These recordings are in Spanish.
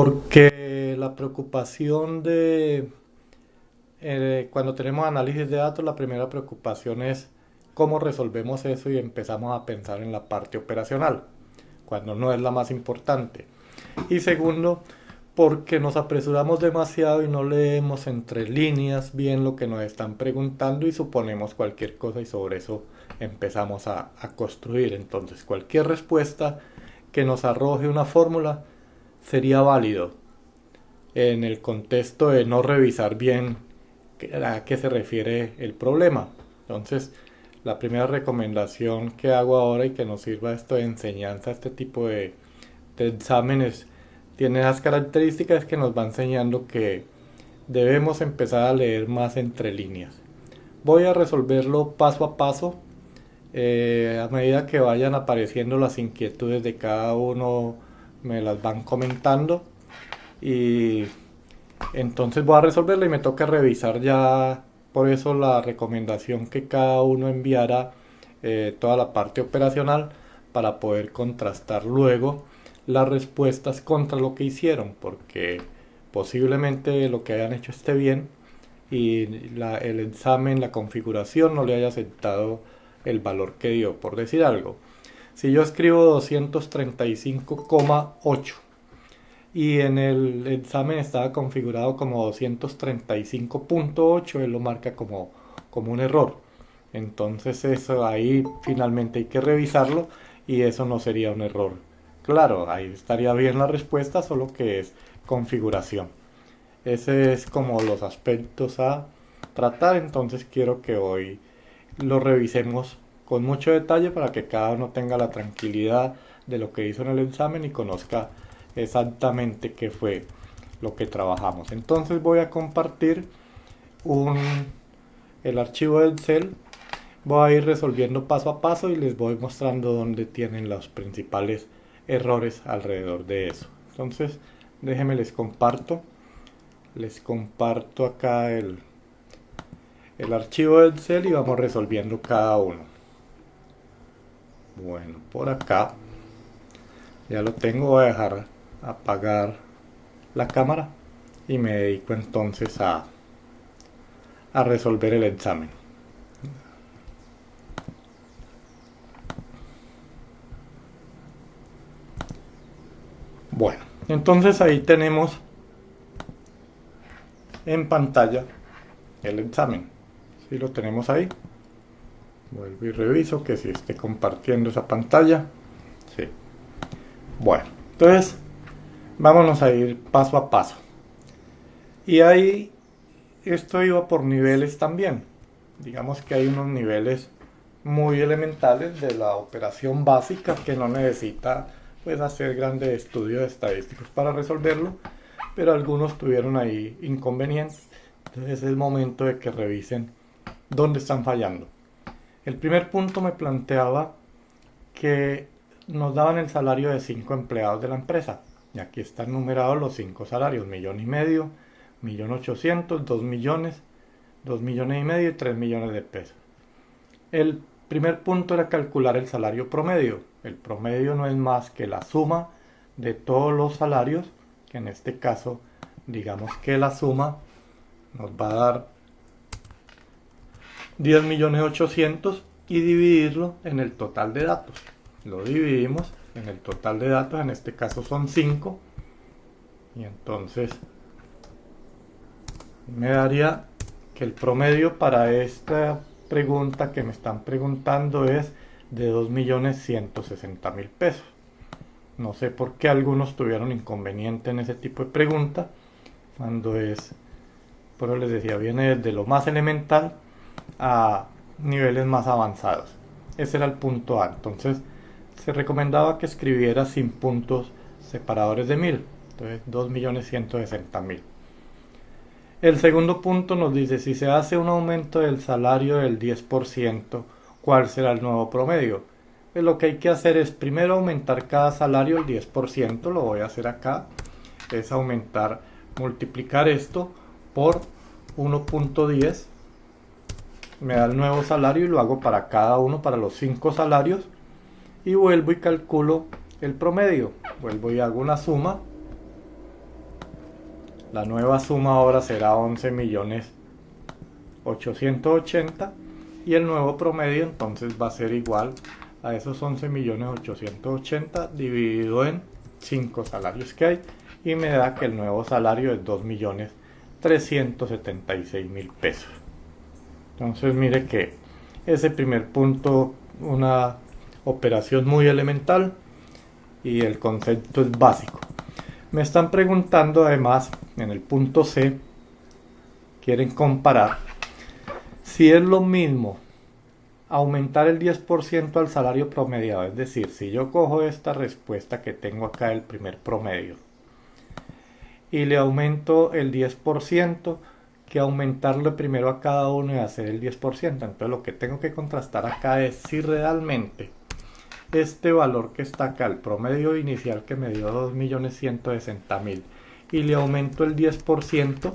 Porque la preocupación de cuando tenemos análisis de datos, la primera preocupación es cómo resolvemos eso y empezamos a pensar en la parte operacional, cuando no es la más importante. Y segundo, porque nos apresuramos demasiado y no leemos entre líneas bien lo que nos están preguntando y suponemos cualquier cosa y sobre eso empezamos a construir. Entonces, cualquier respuesta que nos arroje una fórmula sería válido en el contexto de no revisar bien a qué se refiere el problema. Entonces, la primera recomendación que hago ahora y que nos sirva esto de enseñanza, este tipo de exámenes, tiene las características que nos va enseñando que debemos empezar a leer más entre líneas. Voy a resolverlo paso a paso. A medida que vayan apareciendo las inquietudes de cada uno, me las van comentando y entonces voy a resolverla y me toca revisar ya. Por eso la recomendación que cada uno enviara toda la parte operacional para poder contrastar luego las respuestas contra lo que hicieron, porque posiblemente lo que hayan hecho esté bien y el examen, la configuración no le haya aceptado el valor que dio, por decir algo. Si yo escribo 235,8 y en el examen estaba configurado como 235,8, él lo marca como un error. Entonces eso ahí finalmente hay que revisarlo y eso no sería un error. Claro, ahí estaría bien la respuesta, solo que es configuración. Ese es como los aspectos a tratar, entonces quiero que hoy lo revisemos con mucho detalle para que cada uno tenga la tranquilidad de lo que hizo en el examen y conozca exactamente qué fue lo que trabajamos. Entonces voy a compartir el archivo de Excel. Voy a ir resolviendo paso a paso y les voy mostrando dónde tienen los principales errores alrededor de eso. Entonces déjenme les comparto acá el archivo de Excel y vamos resolviendo cada uno. Bueno, por acá ya lo tengo. Voy a dejar apagar la cámara y me dedico entonces a resolver el examen. Bueno, entonces ahí tenemos en pantalla el examen. Si lo tenemos ahí, vuelvo y reviso que si esté compartiendo esa pantalla. Sí. Bueno, entonces vámonos a ir paso a paso. Y ahí esto iba por niveles también. Digamos que hay unos niveles muy elementales de la operación básica que no necesita pues hacer grandes estudios estadísticos para resolverlo, pero algunos tuvieron ahí inconvenientes. Entonces es el momento de que revisen dónde están fallando. El primer punto me planteaba que nos daban el salario de 5 empleados de la empresa. Y aquí están numerados los 5 salarios: 1,500,000, 1,800,000, 2 millones, 2,500,000 y 3 millones de pesos. El primer punto era calcular el salario promedio. El promedio no es más que la suma de todos los salarios, que en este caso digamos que la suma nos va a dar 10,800,000 y dividirlo en el total de datos. Lo dividimos en el total de datos, en este caso son 5, y entonces me daría que el promedio para esta pregunta que me están preguntando es de 2,160,000 pesos. No sé por qué algunos tuvieron inconveniente en ese tipo de pregunta, cuando es, por eso les decía, viene desde lo más elemental a niveles más avanzados. Ese era el punto A. Entonces se recomendaba que escribiera sin puntos separadores de 1,000. Entonces 2,160,000. El segundo punto nos dice: si se hace un aumento del salario del 10%, ¿cuál será el nuevo promedio? Pues lo que hay que hacer es primero aumentar cada salario el 10%, lo voy a hacer acá, es multiplicar esto por 1,10, me da el nuevo salario y lo hago para cada uno, para los 5 salarios, y vuelvo y calculo el promedio, vuelvo y hago una suma La nueva suma ahora será 11.880.000 y el nuevo promedio entonces va a ser igual a esos 11.880.000 dividido en 5 salarios que hay, y me da que el nuevo salario es 2.376.000 pesos. Entonces mire que ese primer punto, una operación muy elemental y el concepto es básico. Me están preguntando además en el punto C, quieren comparar si es lo mismo aumentar el 10% al salario promediado. Es decir, si yo cojo esta respuesta que tengo acá del primer promedio y le aumento el 10%, que aumentarle primero a cada uno y hacer el 10%. Entonces lo que tengo que contrastar acá es si realmente este valor que está acá, el promedio inicial que me dio 2.160.000, y le aumento el 10%,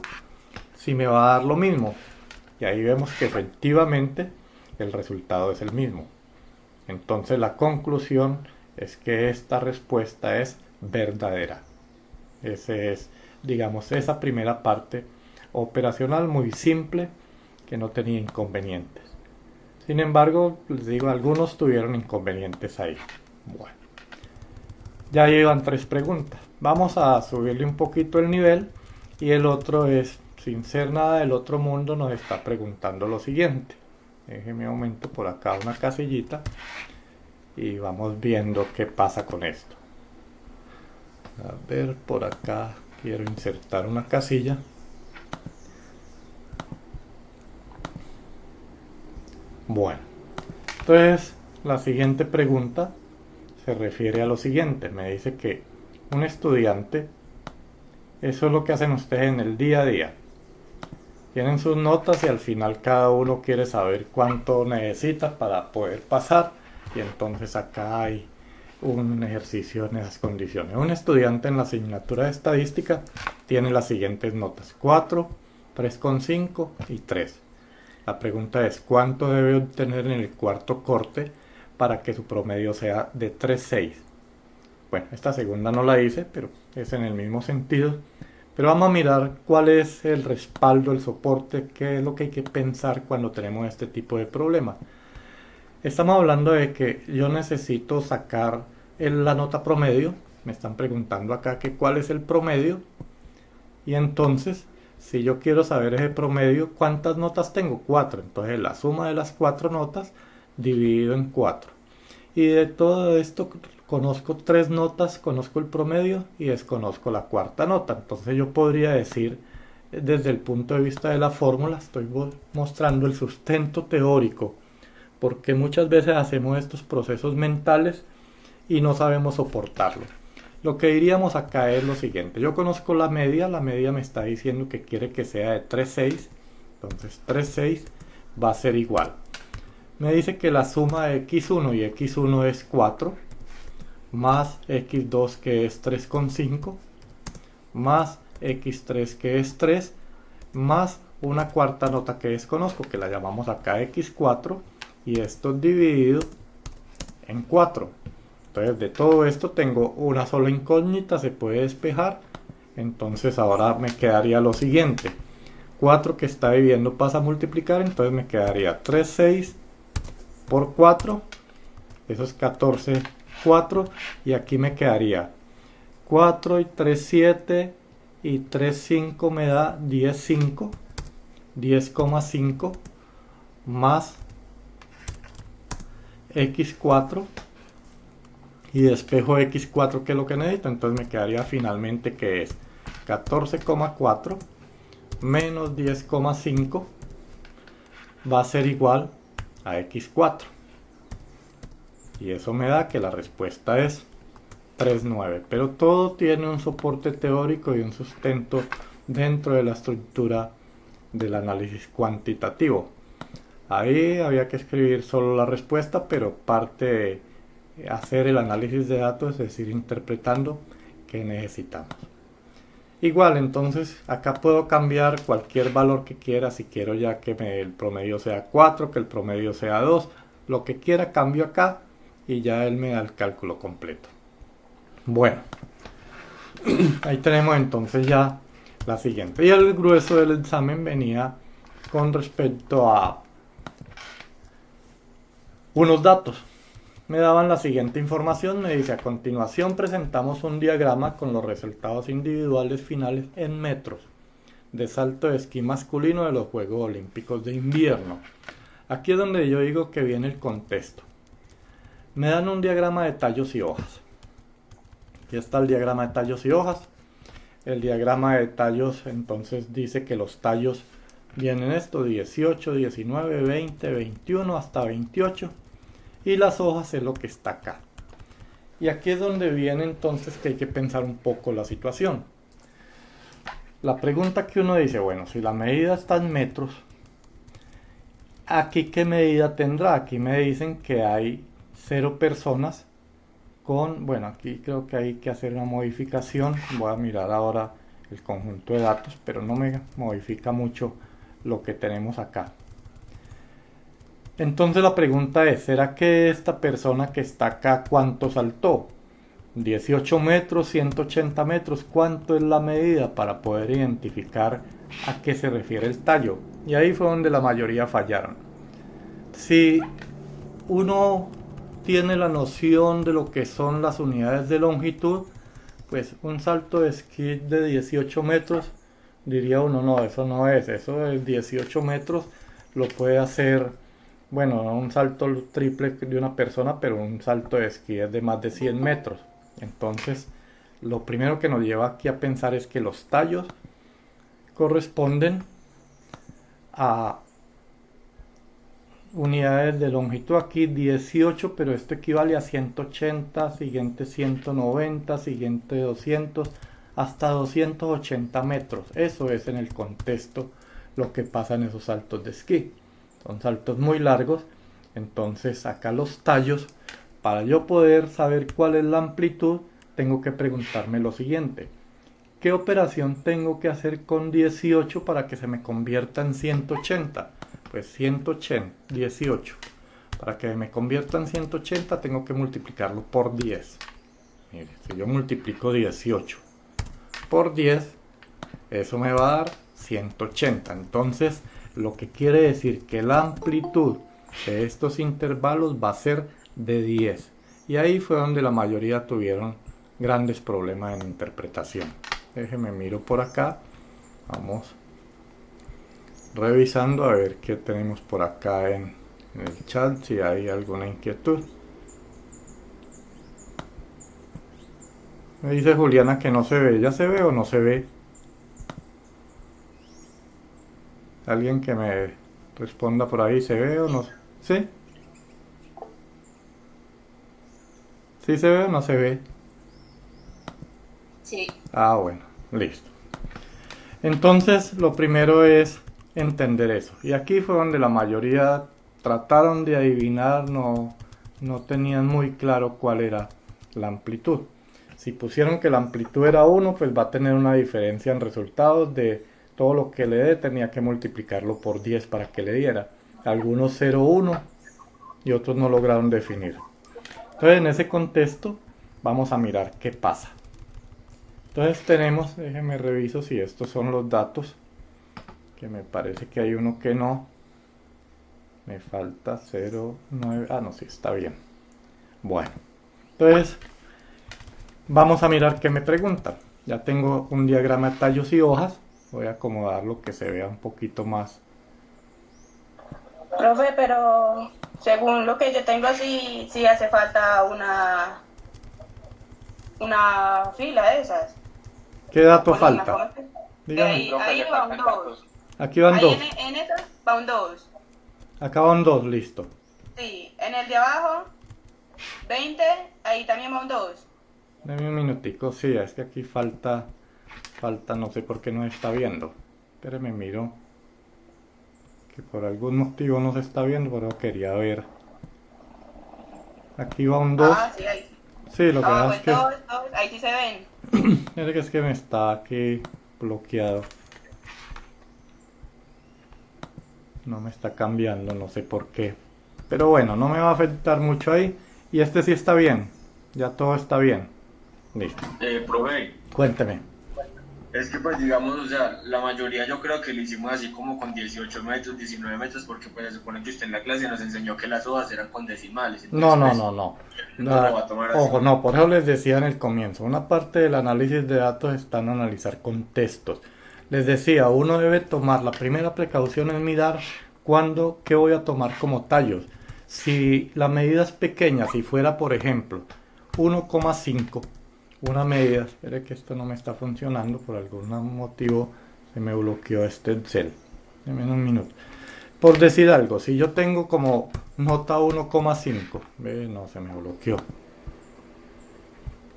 si me va a dar lo mismo. Y ahí vemos que efectivamente el resultado es el mismo. Entonces la conclusión es que esta respuesta es verdadera. Ese es, digamos, esa primera parte operacional muy simple que no tenía inconvenientes. Sin embargo, les digo, algunos tuvieron inconvenientes ahí. Bueno, ya llevan 3 preguntas. Vamos a subirle un poquito el nivel, y el otro es, sin ser nada del otro mundo, nos está preguntando lo siguiente. Déjenme aumento por acá una casillita y vamos viendo qué pasa con esto. A ver, por acá quiero insertar una casilla. Bueno, entonces la siguiente pregunta se refiere a lo siguiente. Me dice que un estudiante, eso es lo que hacen ustedes en el día a día. Tienen sus notas y al final cada uno quiere saber cuánto necesita para poder pasar, y entonces acá hay un ejercicio en esas condiciones. Un estudiante en la asignatura de estadística tiene las siguientes notas: 4, 3,5 y 3. La pregunta es, ¿cuánto debe obtener en el cuarto corte para que su promedio sea de 3,6? Bueno, esta segunda no la hice, pero es en el mismo sentido. Pero vamos a mirar cuál es el respaldo, el soporte, qué es lo que hay que pensar cuando tenemos este tipo de problemas. Estamos hablando de que yo necesito sacar la nota promedio. Me están preguntando acá que cuál es el promedio. Y entonces, si yo quiero saber ese promedio, ¿cuántas notas tengo? 4. Entonces la suma de las 4 notas dividido en 4. Y de todo esto conozco 3 notas, conozco el promedio y desconozco la cuarta nota. Entonces yo podría decir, desde el punto de vista de la fórmula, estoy mostrando el sustento teórico, porque muchas veces hacemos estos procesos mentales y no sabemos soportarlo. Lo que diríamos acá es lo siguiente: yo conozco la media me está diciendo que quiere que sea de 3,6, entonces 3,6 va a ser igual. Me dice que la suma de x1 y x1 es 4, más x2 que es 3,5, más x3 que es 3, más una cuarta nota que desconozco, que la llamamos acá x4, y esto dividido en 4. Entonces de todo esto tengo una sola incógnita, se puede despejar. Entonces ahora me quedaría lo siguiente: 4 que está dividiendo pasa a multiplicar, entonces me quedaría 3,6 por 4, eso es 14, 4, y aquí me quedaría 4 y 3, 7, y 3, 5 me da 10,5, 10,5 más x4, y despejo x4 que es lo que necesito. Entonces me quedaría finalmente que es 14,4 menos 10,5 va a ser igual a x4, y eso me da que la respuesta es 3,9. Pero todo tiene un soporte teórico y un sustento dentro de la estructura del análisis cuantitativo. Ahí había que escribir solo la respuesta, pero parte de hacer el análisis de datos, es decir, interpretando qué necesitamos. Igual, entonces acá puedo cambiar cualquier valor que quiera. Si quiero ya que el promedio sea 4, que el promedio sea 2, lo que quiera cambio acá y ya él me da el cálculo completo. Bueno, ahí tenemos entonces ya la siguiente. Y el grueso del examen venía con respecto a unos datos. Me daban la siguiente información, me dice: a continuación presentamos un diagrama con los resultados individuales finales en metros de salto de esquí masculino de los Juegos Olímpicos de Invierno. Aquí es donde yo digo que viene el contexto. Me dan un diagrama de tallos y hojas. Aquí está el diagrama de tallos y hojas. El diagrama de tallos entonces dice que los tallos vienen esto: 18, 19, 20, 21 hasta 28. Y las hojas es lo que está acá. Y aquí es donde viene entonces que hay que pensar un poco la situación. La pregunta que uno dice: bueno, si la medida está en metros, ¿aquí qué medida tendrá? Aquí me dicen que hay 0 personas con... Bueno, aquí creo que hay que hacer una modificación. Voy a mirar ahora el conjunto de datos, pero no me modifica mucho lo que tenemos acá. Entonces la pregunta es: ¿será que esta persona que está acá cuánto saltó? 18 metros, 180 metros, ¿cuánto es la medida para poder identificar a qué se refiere el tallo? Y ahí fue donde la mayoría fallaron. Si uno tiene la noción de lo que son las unidades de longitud, pues un salto de esquí de 18 metros, diría uno: no, eso no es, eso es 18 metros, lo puede hacer, bueno, un salto triple de una persona, pero un salto de esquí es de más de 100 metros. Entonces, lo primero que nos lleva aquí a pensar es que los tallos corresponden a unidades de longitud. Aquí 18, pero esto equivale a 180, siguiente 190, siguiente 200, hasta 280 metros. Eso es en el contexto lo que pasa en esos saltos de esquí. Son saltos muy largos. Entonces acá los tallos, para yo poder saber cuál es la amplitud, tengo que preguntarme lo siguiente: ¿qué operación tengo que hacer con 18 para que se me convierta en 180? Pues 180, 18. Para que me convierta en 180 tengo que multiplicarlo por 10. Mire, si yo multiplico 18 por 10, eso me va a dar 180. Entonces, lo que quiere decir que la amplitud de estos intervalos va a ser de 10. Y ahí fue donde la mayoría tuvieron grandes problemas en interpretación. Déjenme miro por acá. Vamos revisando a ver qué tenemos por acá en el chat, si hay alguna inquietud. Me dice Juliana que no se ve. ¿Ya se ve o no se ve? Alguien que me responda por ahí: ¿se ve o no? ¿Sí? ¿Sí se ve o no se ve? Sí. Ah, bueno, listo. Entonces, lo primero es entender eso. Y aquí fue donde la mayoría trataron de adivinar, no tenían muy claro cuál era la amplitud. Si pusieron que la amplitud era 1, pues va a tener una diferencia en resultados de todo lo que le dé, tenía que multiplicarlo por 10 para que le diera. Algunos 0,1 y otros no lograron definir. Entonces, en ese contexto, vamos a mirar qué pasa. Entonces tenemos, déjenme reviso si estos son los datos, que me parece que hay uno que no. Me falta 0,9. Ah, no, sí, está bien. Bueno, entonces vamos a mirar qué me preguntan. Ya tengo un diagrama de tallos y hojas. Voy a acomodarlo que se vea un poquito más. Profe, pero según lo que yo tengo, sí hace falta una fila de esas. ¿Qué dato Columna, falta? ¿cómo es? Dígame. Ahí va un 2. Aquí van Ahí dos. en esas va un 2. Acá van dos, listo. Sí, en el de abajo, 20, ahí también va un 2. Dame un minutico, sí, es que aquí falta, no sé por qué no está viendo. Espérame, miro. Que por algún motivo no se está viendo, pero quería ver. Aquí va un 2. Ah, sí, ahí. Sí, lo que Abajo pasa es el que, 2, ahí sí se ven. es que me está aquí bloqueado. No me está cambiando, no sé por qué. Pero bueno, no me va a afectar mucho ahí. Y este sí está bien. Ya todo está bien. Listo. Profe, Cuénteme. Es que pues digamos, o sea, la mayoría yo creo que lo hicimos así como con 18 metros, 19 metros, porque pues se supone que usted en la clase nos enseñó que las hojas eran con decimales, No, entonces no, pues no, no. no lo va a tomar así. Ojo, no, por eso les decía en el comienzo, una parte del análisis de datos está en analizar contextos. Les decía, uno debe tomar, la primera precaución es mirar cuándo, qué voy a tomar como tallos. Si la medida es pequeña, si fuera por ejemplo 1,5, una medida, espere que esto no me está funcionando, por algún motivo se me bloqueó este Excel. Deme un minuto. Por decir algo, si yo tengo como nota 1,5, no, se me bloqueó.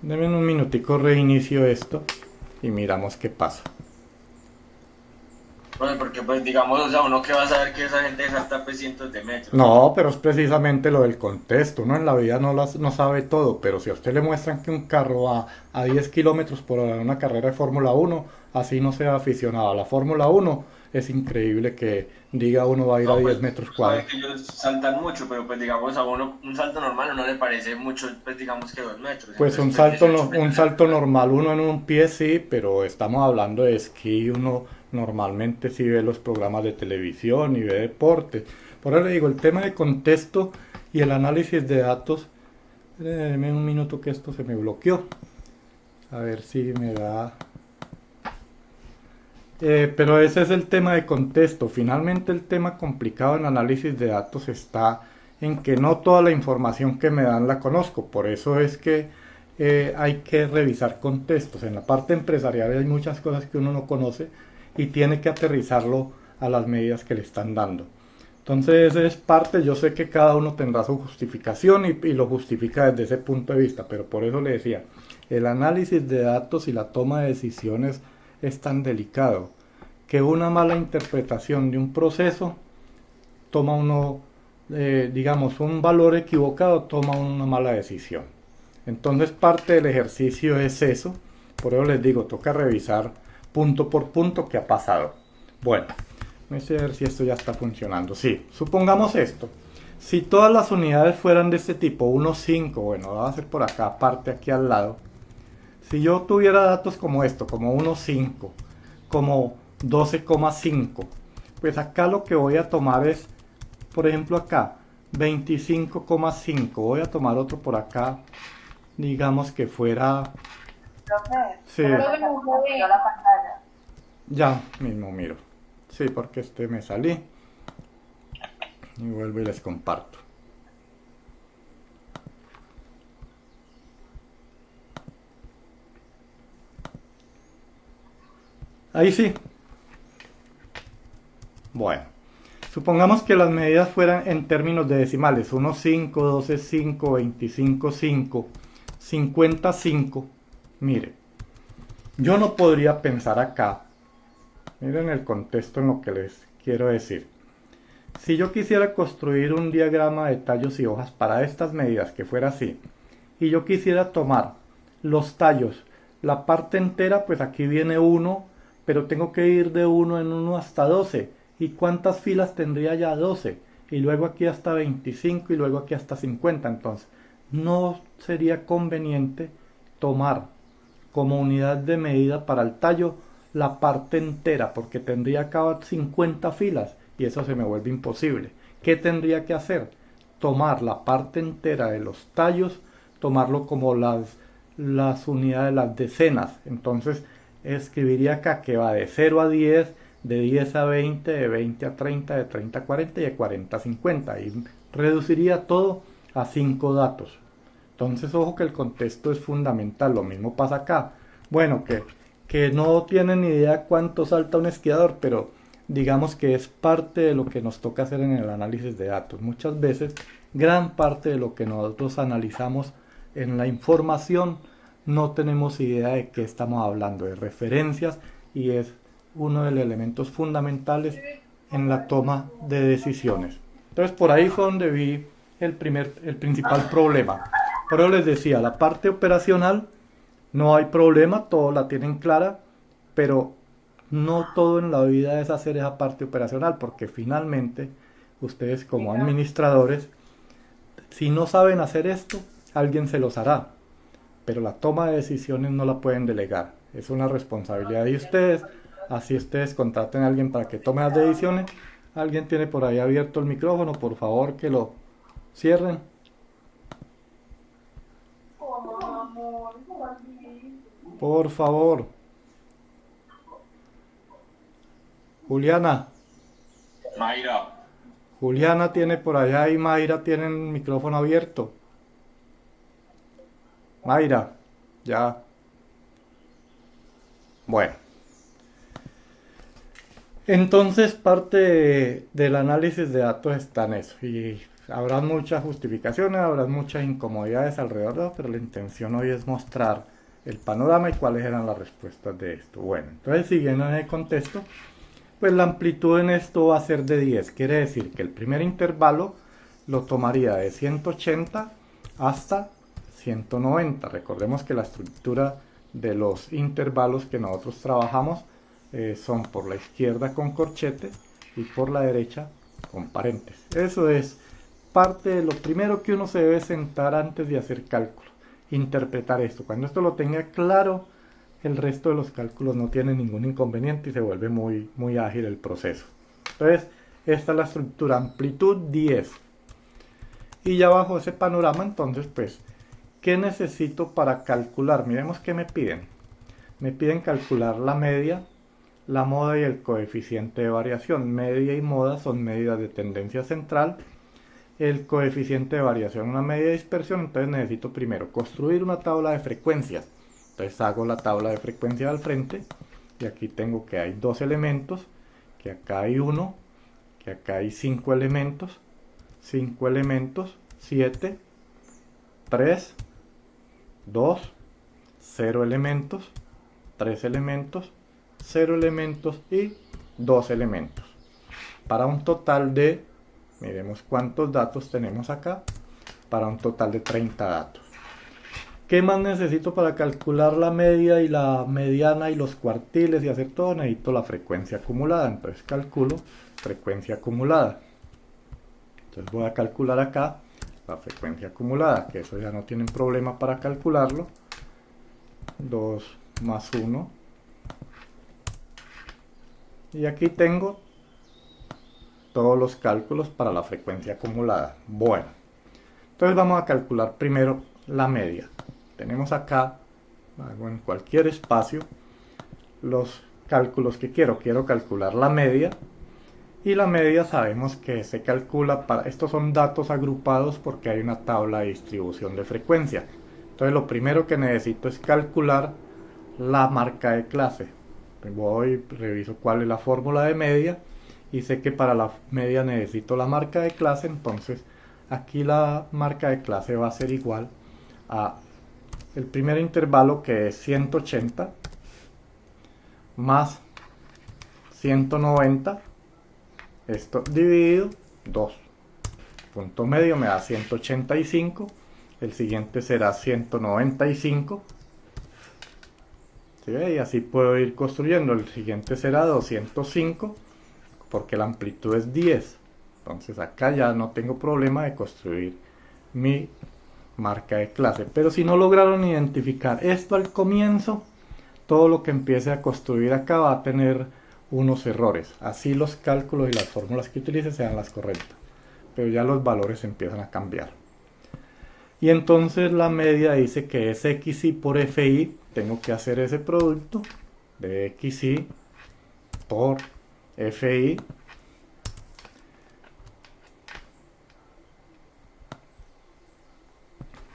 Deme un minutico, reinicio esto y miramos qué pasa. Bueno, porque pues digamos, o sea, uno que va a saber que esa gente salta pues cientos de metros. No, pero es precisamente lo del contexto. Uno en la vida no sabe todo, pero si a usted le muestran que un carro va a 10 kilómetros por hora en una carrera de Fórmula 1, así no sea aficionado a la Fórmula 1, es increíble que diga uno va a ir a No, 10 pues metros sabe cuadrados. que ellos saltan mucho, pero pues digamos a uno un salto normal no le parece mucho, pues digamos que 2 metros. Pues Entonces pues 18 un metros. salto normal, uno en un pie sí, pero estamos hablando de esquí, uno normalmente sí ve los programas de televisión y ve deporte. Por eso le digo, el tema de contexto y el análisis de datos, deme un minuto que esto se me bloqueó. A ver si me da... pero ese es el tema de contexto. Finalmente el tema complicado en análisis de datos está en que no toda la información que me dan la conozco. Por eso es que hay que revisar contextos. En la parte empresarial hay muchas cosas que uno no conoce y tiene que aterrizarlo a las medidas que le están dando. Entonces es parte, yo sé que cada uno tendrá su justificación y lo justifica desde ese punto de vista, pero por eso le decía, el análisis de datos y la toma de decisiones es tan delicado que una mala interpretación de un proceso toma uno, digamos, un valor equivocado, toma una mala decisión. Entonces parte del ejercicio es eso, por eso les digo, toca revisar punto por punto qué ha pasado. Bueno, vamos a ver si esto ya está funcionando. Sí, supongamos esto. Si todas las unidades fueran de este tipo, 1,5, bueno, lo voy a hacer por acá, aparte aquí al lado. Si yo tuviera datos como esto, como 1,5, como 12,5, pues acá lo que voy a tomar es, por ejemplo acá, 25,5. Voy a tomar otro por acá, digamos que fuera... Profe, Sí, pero se compartió la pantalla. ya mismo miro. Sí, porque me salí. Y vuelvo y les comparto. Ahí sí. Bueno, supongamos que las medidas fueran en términos de decimales. 1,5, 12,5, 25,5, 50,5. Mire, yo no podría pensar acá. Miren el contexto en lo que les quiero decir. Si yo quisiera construir un diagrama de tallos y hojas para estas medidas que fuera así, y yo quisiera tomar los tallos, la parte entera, pues aquí viene 1, pero tengo que ir de 1 en 1 hasta 12. ¿Y cuántas filas tendría ya? 12. Y luego aquí hasta 25 y luego aquí hasta 50. Entonces, no sería conveniente tomar como unidad de medida para el tallo la parte entera, porque tendría acá 50 filas y eso se me vuelve imposible. ¿Qué tendría que hacer? Tomar la parte entera de los tallos, tomarlo como las unidades, las decenas. Entonces escribiría acá que va de 0 a 10, de 10 a 20, de 20 a 30, de 30 a 40 y de 40 a 50. Y reduciría todo a 5 datos. Entonces, ojo que el contexto es fundamental. Lo mismo pasa acá. Bueno, que no tienen ni idea cuánto salta un esquiador, pero digamos que es parte de lo que nos toca hacer en el análisis de datos. Muchas veces, gran parte de lo que nosotros analizamos en la información, no tenemos idea de qué estamos hablando, de referencias, y es uno de los elementos fundamentales en la toma de decisiones. Entonces, por ahí fue donde vi el principal problema. Por eso les decía, la parte operacional no hay problema, todos la tienen clara, pero no todo en la vida es hacer esa parte operacional, porque finalmente ustedes como administradores, si no saben hacer esto, alguien se los hará, pero la toma de decisiones no la pueden delegar. es una responsabilidad de ustedes. Así ustedes contraten a alguien para que tome las decisiones. Alguien tiene por ahí abierto el micrófono, por favor que lo cierren. Por favor. Juliana. Mayra. Juliana tiene por allá y Mayra tiene el micrófono abierto. Mayra, ya. Bueno. Entonces del análisis de datos está en eso. Y habrá muchas justificaciones, habrá muchas incomodidades alrededor de eso, pero la intención hoy es mostrar el panorama y cuáles eran las respuestas de esto. Bueno, entonces siguiendo en el contexto, pues la amplitud en esto va a ser de 10. Quiere decir que el primer intervalo lo tomaría de 180 hasta 190. Recordemos que la estructura de los intervalos que nosotros trabajamos son por la izquierda con corchete y por la derecha con paréntesis. Eso es parte de lo primero que uno se debe sentar antes de hacer cálculo. Interpretar esto. Cuando esto lo tenga claro, el resto de los cálculos no tiene ningún inconveniente y se vuelve muy, muy ágil el proceso. Entonces, esta es la estructura, amplitud 10. Y ya bajo ese panorama, entonces, pues, ¿qué necesito para calcular? Miremos qué me piden. Me piden calcular la media, la moda y el coeficiente de variación. Media y moda son medidas de tendencia central. El coeficiente de variación, una media de dispersión. Entonces necesito primero construir una tabla de frecuencias. Entonces hago la tabla de frecuencia al frente. Y aquí tengo que hay 2 elementos. Que acá hay 1. Que acá hay 5 elementos. 5 elementos. 7. 3. 2. 0 elementos. 3 elementos. 0 elementos y 2 elementos. Para un total de, miremos cuántos datos tenemos acá, para un total de 30 datos. ¿Qué más necesito para calcular la media y la mediana y los cuartiles y hacer todo? Necesito la frecuencia acumulada. Entonces calculo frecuencia acumulada. Entonces voy a calcular acá la frecuencia acumulada, que eso ya no tienen problema para calcularlo. 2 más 1. Y aquí tengo todos los cálculos para la frecuencia acumulada. Bueno, entonces vamos a calcular primero la media. Tenemos acá, en cualquier espacio, los cálculos que quiero. Quiero calcular la media. Y la media sabemos que se calcula estos son datos agrupados porque hay una tabla de distribución de frecuencia. Entonces lo primero que necesito es calcular la marca de clase. Voy, reviso cuál es la fórmula de media y sé que para la media necesito la marca de clase. Entonces aquí la marca de clase va a ser igual a el primer intervalo, que es 180 más 190, esto dividido 2. Punto medio me da 185. El siguiente será 195. ¿Sí? Y así puedo ir construyendo. El siguiente será 205, porque la amplitud es 10. Entonces acá ya no tengo problema de construir mi marca de clase. Pero si no lograron identificar esto al comienzo, todo lo que empiece a construir acá va a tener unos errores. Así los cálculos y las fórmulas que utilice sean las correctas. Pero ya los valores empiezan a cambiar. Y entonces la media dice que es XY por FI. Tengo que hacer ese producto de XY por FI.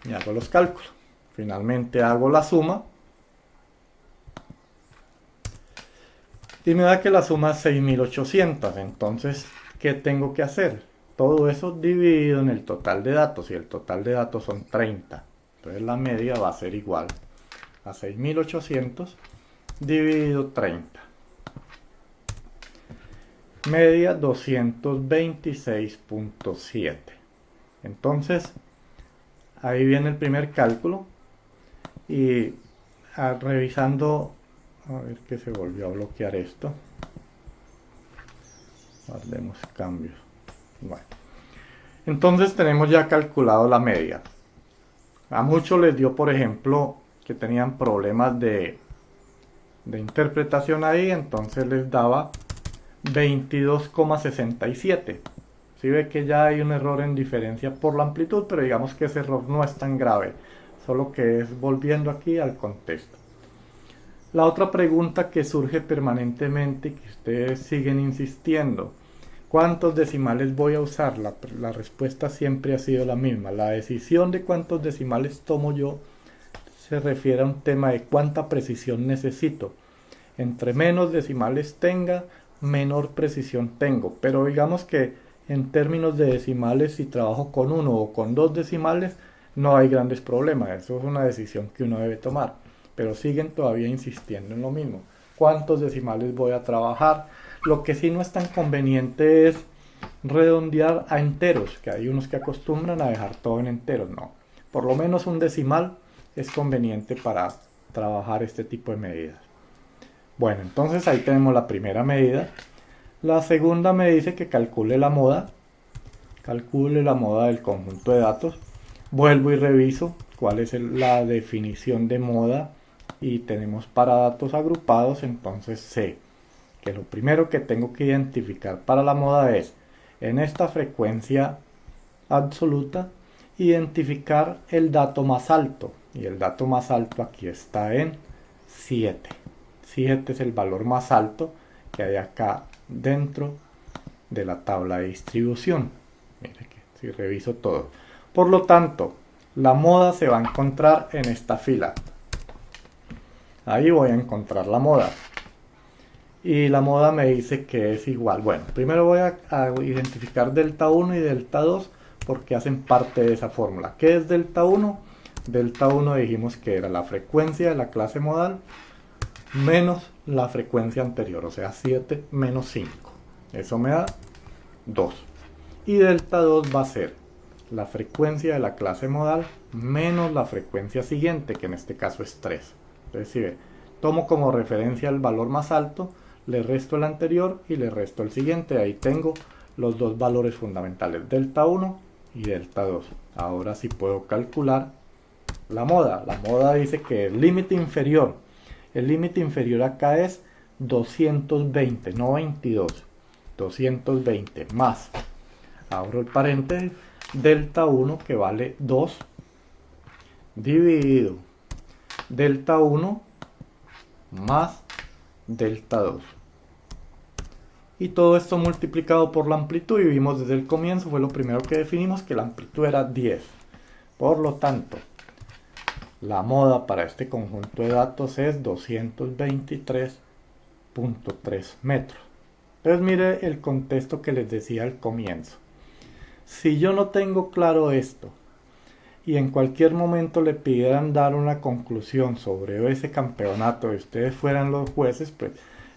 Y hago los cálculos. Finalmente hago la suma. Y me da que la suma es 6.800. Entonces, ¿qué tengo que hacer? Todo eso dividido en el total de datos. Y el total de datos son 30. Entonces la media va a ser igual a 6.800 dividido 30. Media 226.7. Entonces, ahí viene el primer cálculo. Y revisando, a ver que se volvió a bloquear esto. Guardemos cambios. Bueno, entonces tenemos ya calculado la media. A muchos les dio, por ejemplo, que tenían problemas de de interpretación ahí, entonces les daba 22,67. Si ve que ya hay un error en diferencia por la amplitud, pero digamos que ese error no es tan grave, solo que es volviendo aquí al contexto. La otra pregunta que surge permanentemente y que ustedes siguen insistiendo: ¿cuántos decimales voy a usar? La respuesta siempre ha sido la misma. La decisión de cuántos decimales tomo yo se refiere a un tema de cuánta precisión necesito. Entre menos decimales tenga, menor precisión tengo. Pero digamos que en términos de decimales, si trabajo con 1 o con 2 decimales, no hay grandes problemas. Eso es una decisión que uno debe tomar. Pero siguen todavía insistiendo en lo mismo. ¿Cuántos decimales voy a trabajar? Lo que sí no es tan conveniente es redondear a enteros, que hay unos que acostumbran a dejar todo en enteros. No, por lo menos un decimal es conveniente para trabajar este tipo de medidas. Bueno, entonces ahí tenemos la primera medida. La segunda me dice que calcule la moda. Calcule la moda del conjunto de datos. Vuelvo y reviso cuál es la definición de moda. Y tenemos para datos agrupados, entonces sé que lo primero que tengo que identificar para la moda es, en esta frecuencia absoluta, identificar el dato más alto. Y el dato más alto aquí está en 7. 7 es el valor más alto que hay acá dentro de la tabla de distribución. Mire que si reviso todo. Por lo tanto, la moda se va a encontrar en esta fila. Ahí voy a encontrar la moda. Y la moda me dice que es igual. Bueno, primero voy a identificar delta 1 y delta 2 porque hacen parte de esa fórmula. ¿Qué es delta 1? Delta 1 dijimos que era la frecuencia de la clase modal menos la frecuencia anterior, o sea 7 menos 5. Eso me da 2. Y delta 2 va a ser la frecuencia de la clase modal menos la frecuencia siguiente, que en este caso es 3. Entonces, si ve, tomo como referencia el valor más alto, le resto el anterior y le resto el siguiente. Ahí tengo los dos valores fundamentales, delta 1 y delta 2. Ahora sí puedo calcular la moda. La moda dice que el límite inferior. El límite inferior acá es 220, no 22. 220 más. Abro el paréntesis. Delta 1 que vale 2 dividido delta 1 más delta 2. Y todo esto multiplicado por la amplitud, y vimos desde el comienzo, fue lo primero que definimos, que la amplitud era 10. Por lo tanto, la moda para este conjunto de datos es 223.3 metros. Entonces mire el contexto que les decía al comienzo. Si yo no tengo claro esto, y en cualquier momento le pidieran dar una conclusión sobre ese campeonato y ustedes fueran los jueces, pues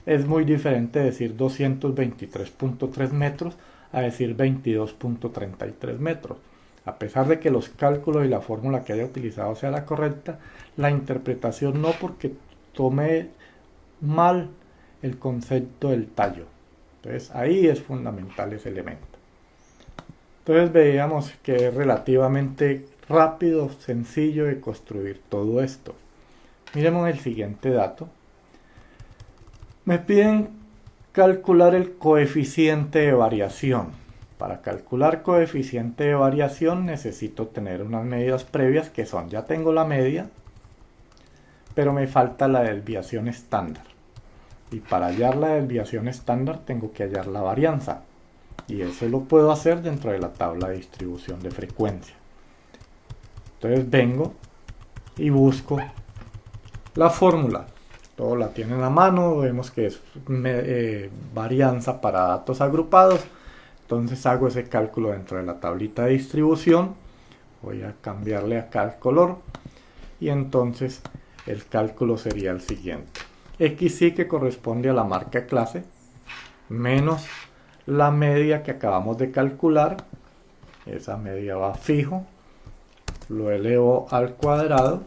es muy diferente decir 223.3 metros a decir 22.33 metros. A pesar de que los cálculos y la fórmula que haya utilizado sea la correcta, la interpretación no, porque tome mal el concepto del tallo. Entonces ahí es fundamental ese elemento. Entonces veíamos que es relativamente rápido, sencillo de construir todo esto. Miremos el siguiente dato. Me piden calcular el coeficiente de variación. Para calcular coeficiente de variación necesito tener unas medidas previas que son, ya tengo la media, pero me falta la desviación estándar. Y para hallar la desviación estándar tengo que hallar la varianza. Y eso lo puedo hacer dentro de la tabla de distribución de frecuencia. Entonces vengo y busco la fórmula. Todo la tienen a mano, vemos que es varianza para datos agrupados. Entonces hago ese cálculo dentro de la tablita de distribución. Voy a cambiarle acá el color. Y entonces el cálculo sería el siguiente. XY, que corresponde a la marca clase, menos la media que acabamos de calcular. Esa media va fijo. Lo elevo al cuadrado.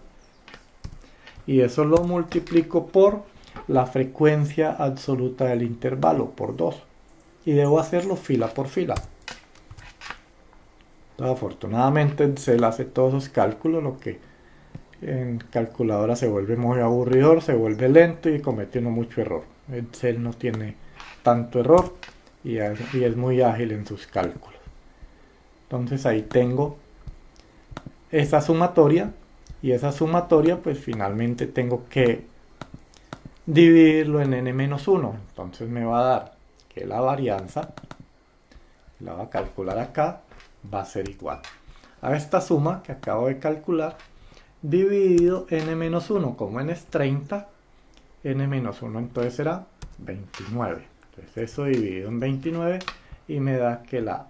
Y eso lo multiplico por la frecuencia absoluta del intervalo, por 2. Y debo hacerlo fila por fila. Entonces, afortunadamente Excel hace todos esos cálculos, lo que en calculadora se vuelve muy aburridor, se vuelve lento y comete uno mucho error. Excel no tiene tanto error y es muy ágil en sus cálculos. Entonces ahí tengo esa sumatoria, y esa sumatoria pues finalmente tengo que dividirlo en n-1. Entonces me va a dar que la varianza, la voy a calcular acá, va a ser igual a esta suma que acabo de calcular dividido n-1. Como n es 30, n-1 entonces será 29. Entonces eso dividido en 29 y me da que la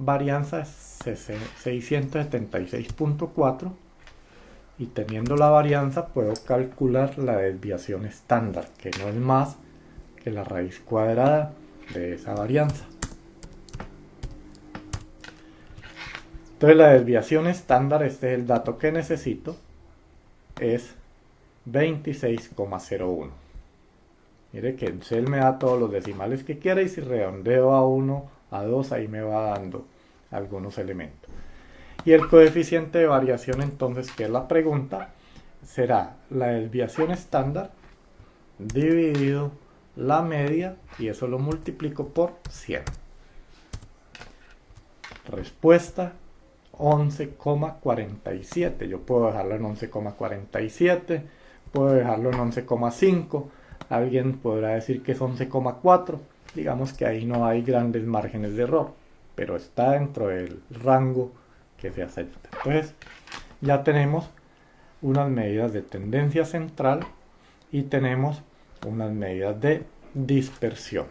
varianza es 676.4, y teniendo la varianza puedo calcular la desviación estándar, que no es más que la raíz cuadrada de esa varianza. Entonces la desviación estándar, este es el dato que necesito, es 26,01. Mire que Excel me da todos los decimales que quiera, y si redondeo a 1, a 2, ahí me va dando algunos elementos. Y el coeficiente de variación entonces, que es la pregunta, será la desviación estándar dividido la media, y eso lo multiplico por 100. Respuesta 11,47. Yo puedo dejarlo en 11,47, puedo dejarlo en 11,5. Alguien podrá decir que es 11,4. Digamos que ahí no hay grandes márgenes de error, pero está dentro del rango que se acepta. Entonces ya tenemos unas medidas de tendencia central y tenemos unas medidas de dispersión.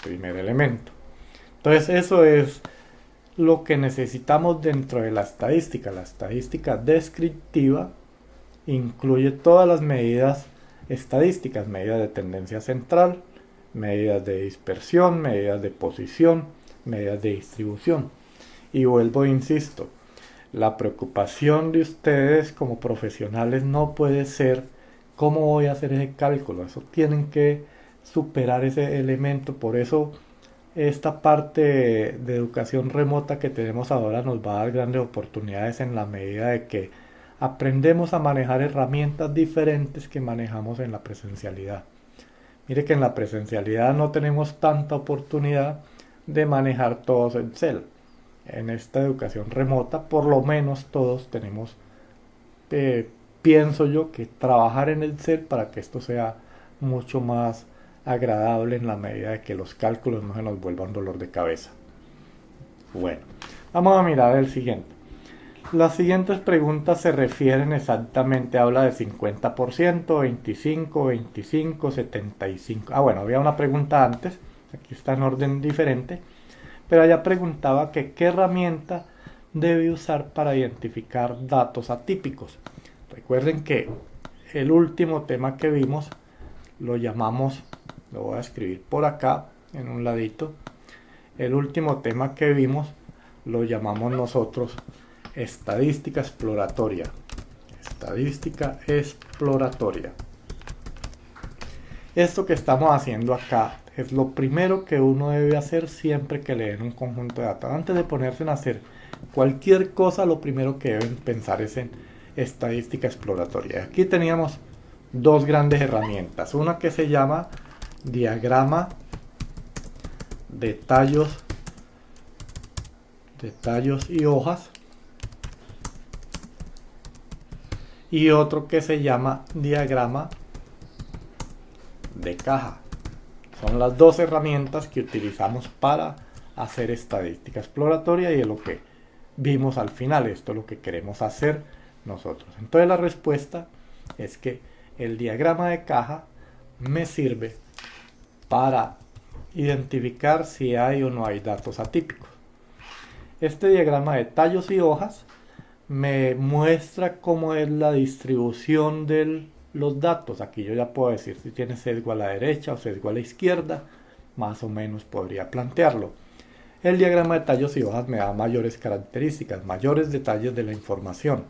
Primer elemento. Entonces eso es lo que necesitamos dentro de la estadística. La estadística descriptiva incluye todas las medidas estadísticas: medidas de tendencia central, medidas de dispersión, medidas de posición, medidas de distribución. Y vuelvo e insisto, la preocupación de ustedes como profesionales no puede ser cómo voy a hacer ese cálculo. Eso tienen que superar ese elemento. Por eso esta parte de educación remota que tenemos ahora nos va a dar grandes oportunidades, en la medida de que aprendemos a manejar herramientas diferentes que manejamos en la presencialidad. Mire que en la presencialidad no tenemos tanta oportunidad de manejar todos Excel. En esta educación remota, por lo menos todos tenemos, pienso yo, que trabajar en Excel para que esto sea mucho más agradable, en la medida de que los cálculos no se nos vuelvan dolor de cabeza. Bueno, vamos a mirar el siguiente. Las siguientes preguntas se refieren exactamente, habla de 50%, 25, 25, 75. Bueno, había una pregunta antes, aquí está en orden diferente, pero allá preguntaba que qué herramienta debe usar para identificar datos atípicos. Recuerden que el último tema que vimos lo llamamos, lo voy a escribir por acá en un ladito, el último tema que vimos lo llamamos nosotros estadística exploratoria. Estadística exploratoria. Esto que estamos haciendo acá es lo primero que uno debe hacer siempre que le den un conjunto de datos. Antes de ponerse a hacer cualquier cosa, lo primero que deben pensar es en estadística exploratoria. Aquí teníamos dos grandes herramientas. Una que se llama diagrama de tallos y hojas, y otro que se llama diagrama de caja. Son las dos herramientas que utilizamos para hacer estadística exploratoria, y es lo que vimos al final. Esto es lo que queremos hacer nosotros. Entonces la respuesta es que el diagrama de caja me sirve para identificar si hay o no hay datos atípicos. Este diagrama de tallos y hojas me muestra cómo es la distribución de los datos. Aquí yo ya puedo decir si tiene sesgo a la derecha o sesgo a la izquierda, más o menos podría plantearlo. El diagrama de tallos y hojas me da mayores características, mayores detalles de la información,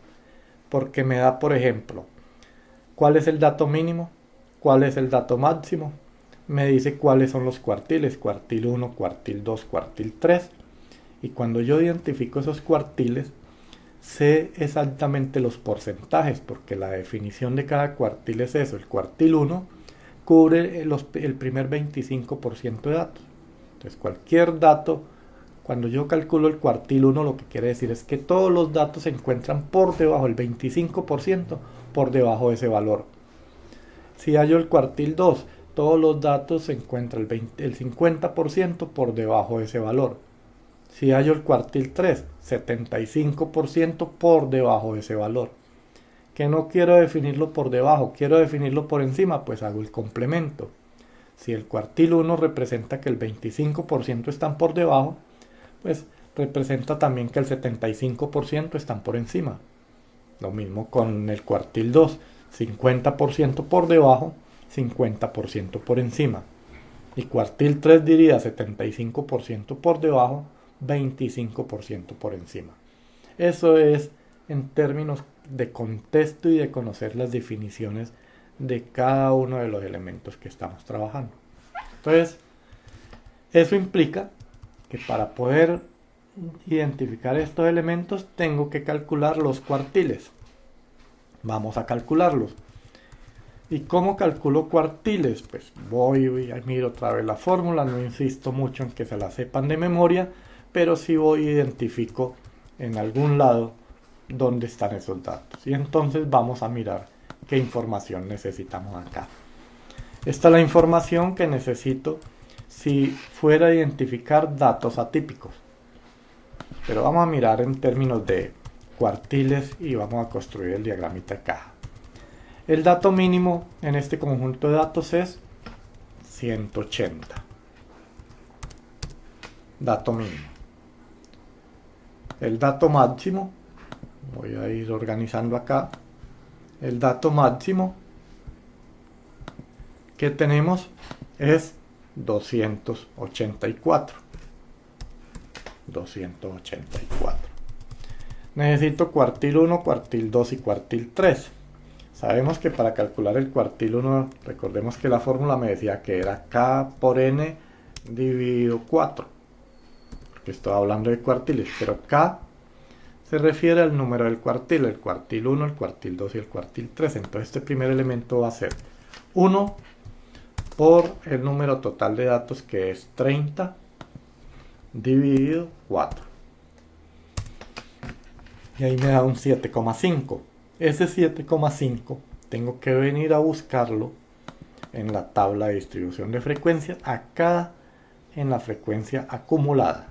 porque me da, por ejemplo, cuál es el dato mínimo, cuál es el dato máximo, me dice cuáles son los cuartiles, cuartil 1, cuartil 2, cuartil 3, y cuando yo identifico esos cuartiles, sé exactamente los porcentajes, porque la definición de cada cuartil es eso. El cuartil 1 cubre el primer 25% de datos. Entonces cualquier dato, cuando yo calculo el cuartil 1, lo que quiere decir es que todos los datos se encuentran por debajo, el 25% por debajo de ese valor. Si hallo el cuartil 2, todos los datos se encuentran el 50% por debajo de ese valor. Si hallo el cuartil 3, 75% por debajo de ese valor. Que no quiero definirlo por debajo, quiero definirlo por encima, pues hago el complemento. Si el cuartil 1 representa que el 25% están por debajo, pues representa también que el 75% están por encima. Lo mismo con el cuartil 2, 50% por debajo, 50% por encima. Y cuartil 3 diría 75% por debajo, 25% por encima. Eso es en términos de contexto y de conocer las definiciones de cada uno de los elementos que estamos trabajando. Entonces, eso implica que para poder identificar estos elementos tengo que calcular los cuartiles. Vamos a calcularlos. ¿Y cómo calculo cuartiles? Pues voy y miro otra vez la fórmula, no insisto mucho en que se la sepan de memoria, pero sí voy y identifico en algún lado dónde están esos datos. Y entonces vamos a mirar qué información necesitamos acá. Esta es la información que necesito si fuera a identificar datos atípicos. Pero vamos a mirar en términos de cuartiles y vamos a construir el diagramita de caja. El dato mínimo en este conjunto de datos es 180. Dato mínimo. El dato máximo, voy a ir organizando acá. El dato máximo que tenemos es 284. 284. Necesito cuartil 1, cuartil 2 y cuartil 3. Sabemos que para calcular el cuartil 1, recordemos que la fórmula me decía que era K por N dividido 4. Porque estoy hablando de cuartiles, pero K se refiere al número del cuartil, el cuartil 1, el cuartil 2 y el cuartil 3. Entonces este primer elemento va a ser 1 por el número total de datos, que es 30, dividido 4. Y ahí me da un 7,5. Ese 7,5 tengo que venir a buscarlo en la tabla de distribución de frecuencias, acá en la frecuencia acumulada.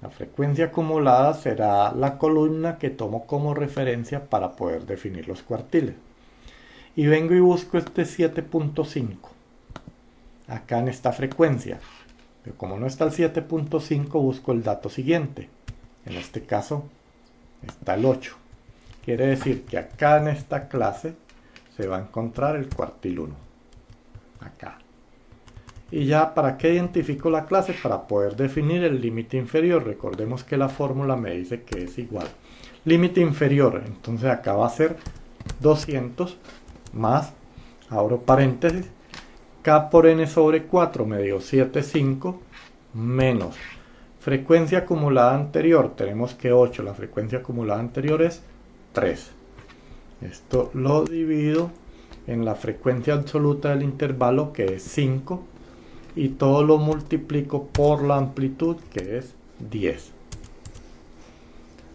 La frecuencia acumulada será la columna que tomo como referencia para poder definir los cuartiles. Y vengo y busco este 7.5 acá en esta frecuencia. Pero como no está el 7.5, busco el dato siguiente. En este caso está el 8. Quiere decir que acá en esta clase se va a encontrar el cuartil 1. Acá. Y ya, ¿para qué identifico la clase? Para poder definir el límite inferior. Recordemos que la fórmula me dice que es igual. Límite inferior, entonces acá va a ser 200 más, abro paréntesis, K por N sobre 4 me dio 7,5 menos frecuencia acumulada anterior. Tenemos que 8, la frecuencia acumulada anterior es 3. Esto lo divido en la frecuencia absoluta del intervalo, que es 5, y todo lo multiplico por la amplitud, que es 10.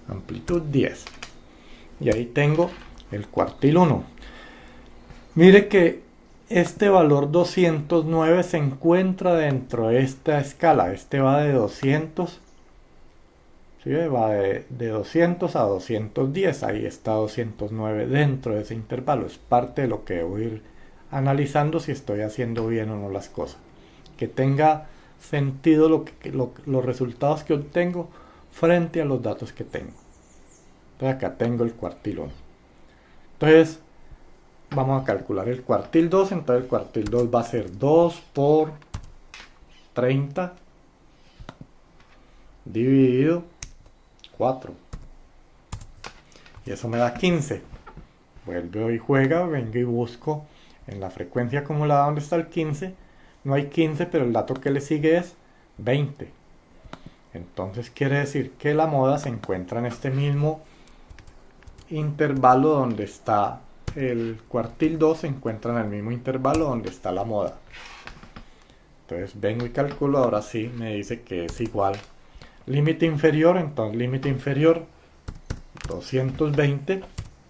Amplitud 10. Y ahí tengo el cuartil 1. Mire que este valor 209 se encuentra dentro de esta escala. Este va de 200. ¿Sí? Va de 200 a 210. Ahí está 209 dentro de ese intervalo. Es parte de lo que voy a ir analizando si estoy haciendo bien o no las cosas. Que tenga sentido los resultados que obtengo frente a los datos que tengo. Entonces acá tengo el cuartil 1. Entonces vamos a calcular el cuartil 2. Entonces el cuartil 2 va a ser 2 por 30 dividido 4. Y eso me da 15. Vuelvo y juega, vengo y busco en la frecuencia acumulada donde está el 15. No hay 15, pero el dato que le sigue es 20. Entonces quiere decir que la moda se encuentra en este mismo intervalo donde está el cuartil 2, se encuentra en el mismo intervalo donde está la moda. Entonces vengo y calculo, ahora sí me dice que es igual. Límite inferior, entonces límite inferior 220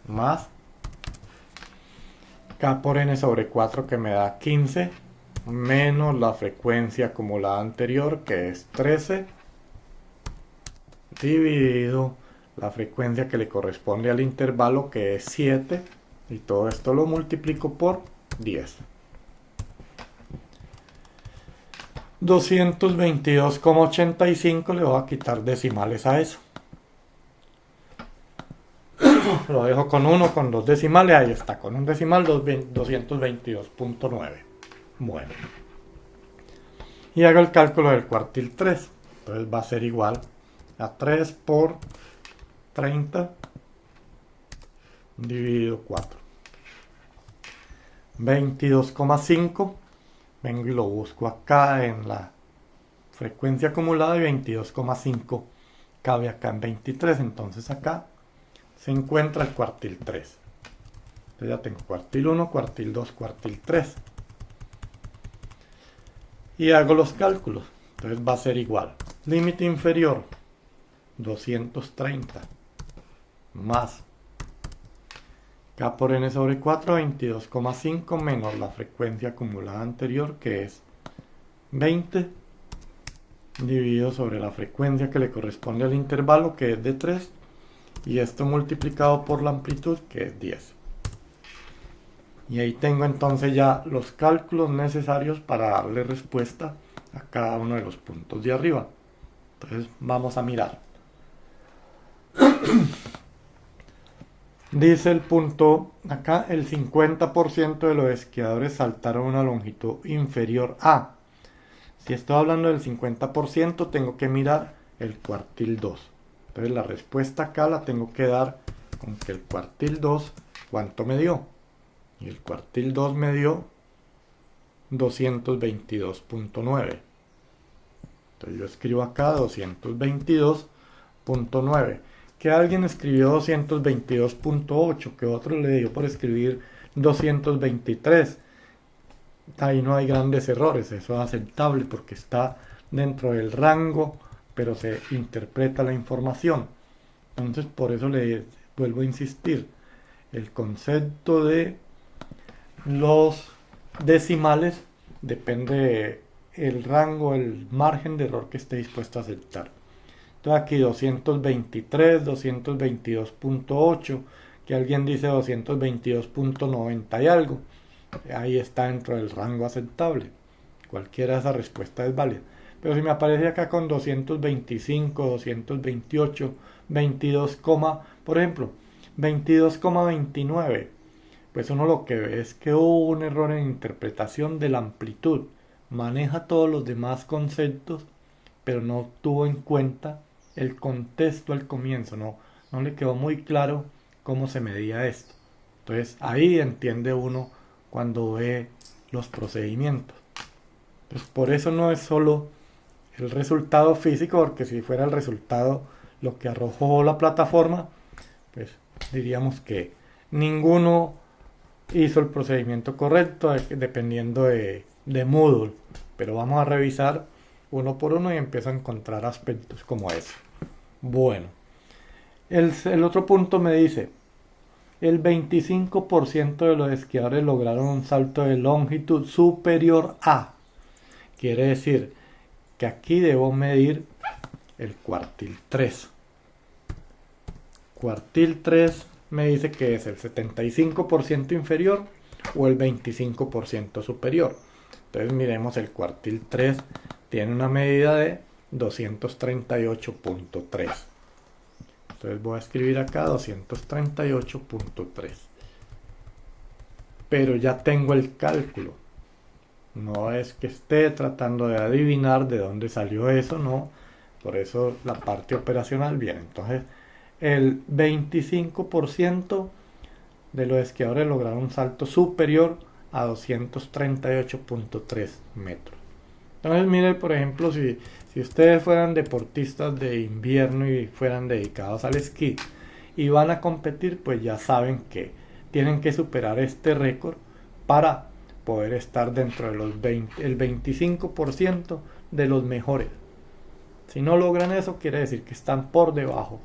más K por N sobre 4 que me da 15 menos la frecuencia acumulada anterior que es 13 dividido la frecuencia que le corresponde al intervalo que es 7 y todo esto lo multiplico por 10. 222,85 le voy a quitar decimales a eso. Lo dejo con 1, con 2 decimales, ahí está, con un decimal 222.9. Bueno. Y hago el cálculo del cuartil 3. Entonces va a ser igual a 3 por 30 dividido 4. 22,5. Vengo y lo busco acá en la frecuencia acumulada y 22,5 cabe acá en 23. Entonces acá se encuentra el cuartil 3. Entonces ya tengo cuartil 1, cuartil 2, cuartil 3. Y hago los cálculos. Entonces va a ser igual. Límite inferior 230 más K por N sobre 4, 22,5 menos la frecuencia acumulada anterior que es 20 dividido sobre la frecuencia que le corresponde al intervalo que es de 3 y esto multiplicado por la amplitud que es 10. Y ahí tengo entonces ya los cálculos necesarios para darle respuesta a cada uno de los puntos de arriba. Entonces vamos a mirar. Dice el punto acá, el 50% de los esquiadores saltaron una longitud inferior a. Si estoy hablando del 50%, tengo que mirar el cuartil 2. Entonces la respuesta acá la tengo que dar con que el cuartil 2, ¿cuánto me dio? Y el cuartil 2 me dio 222.9. Entonces yo escribo acá 222.9. Que alguien escribió 222.8, que otro le dio por escribir 223. Ahí no hay grandes errores, eso es aceptable porque está dentro del rango, pero se interpreta la información. Entonces por eso le vuelvo a insistir, el concepto de los decimales depende del rango, el margen de error que esté dispuesto a aceptar. Entonces aquí 223, 222.8, que alguien dice 222.90 y algo. Ahí está dentro del rango aceptable. Cualquiera de esas respuestas es válida. Pero si me aparece acá con 225, 228, 22, por ejemplo, 22,29, pues uno lo que ve es que hubo un error en interpretación de la amplitud. Maneja todos los demás conceptos, pero no tuvo en cuenta el contexto al comienzo, no le quedó muy claro cómo se medía esto. Entonces ahí entiende uno cuando ve los procedimientos. Entonces por eso no es solo el resultado físico, porque si fuera el resultado lo que arrojó la plataforma, pues diríamos que ninguno hizo el procedimiento correcto dependiendo de Moodle. Pero vamos a revisar uno por uno y empiezo a encontrar aspectos como ese. Bueno, el otro punto me dice, el 25% de los esquiadores lograron un salto de longitud superior a. Quiere decir que aquí debo medir el cuartil 3. Cuartil 3 me dice que es el 75% inferior o el 25% superior. Entonces miremos el cuartil 3, tiene una medida de 238.3. Entonces voy a escribir acá 238.3. Pero ya tengo el cálculo. No es que esté tratando de adivinar de dónde salió eso, no. Por eso la parte operacional viene. Entonces el 25% de los esquiadores lograron un salto superior a 238.3 metros. Entonces, mire, por ejemplo, si ustedes fueran deportistas de invierno y fueran dedicados al esquí y van a competir, pues ya saben que tienen que superar este récord para poder estar dentro de el 25% de los mejores. Si no logran eso, quiere decir que están por debajo,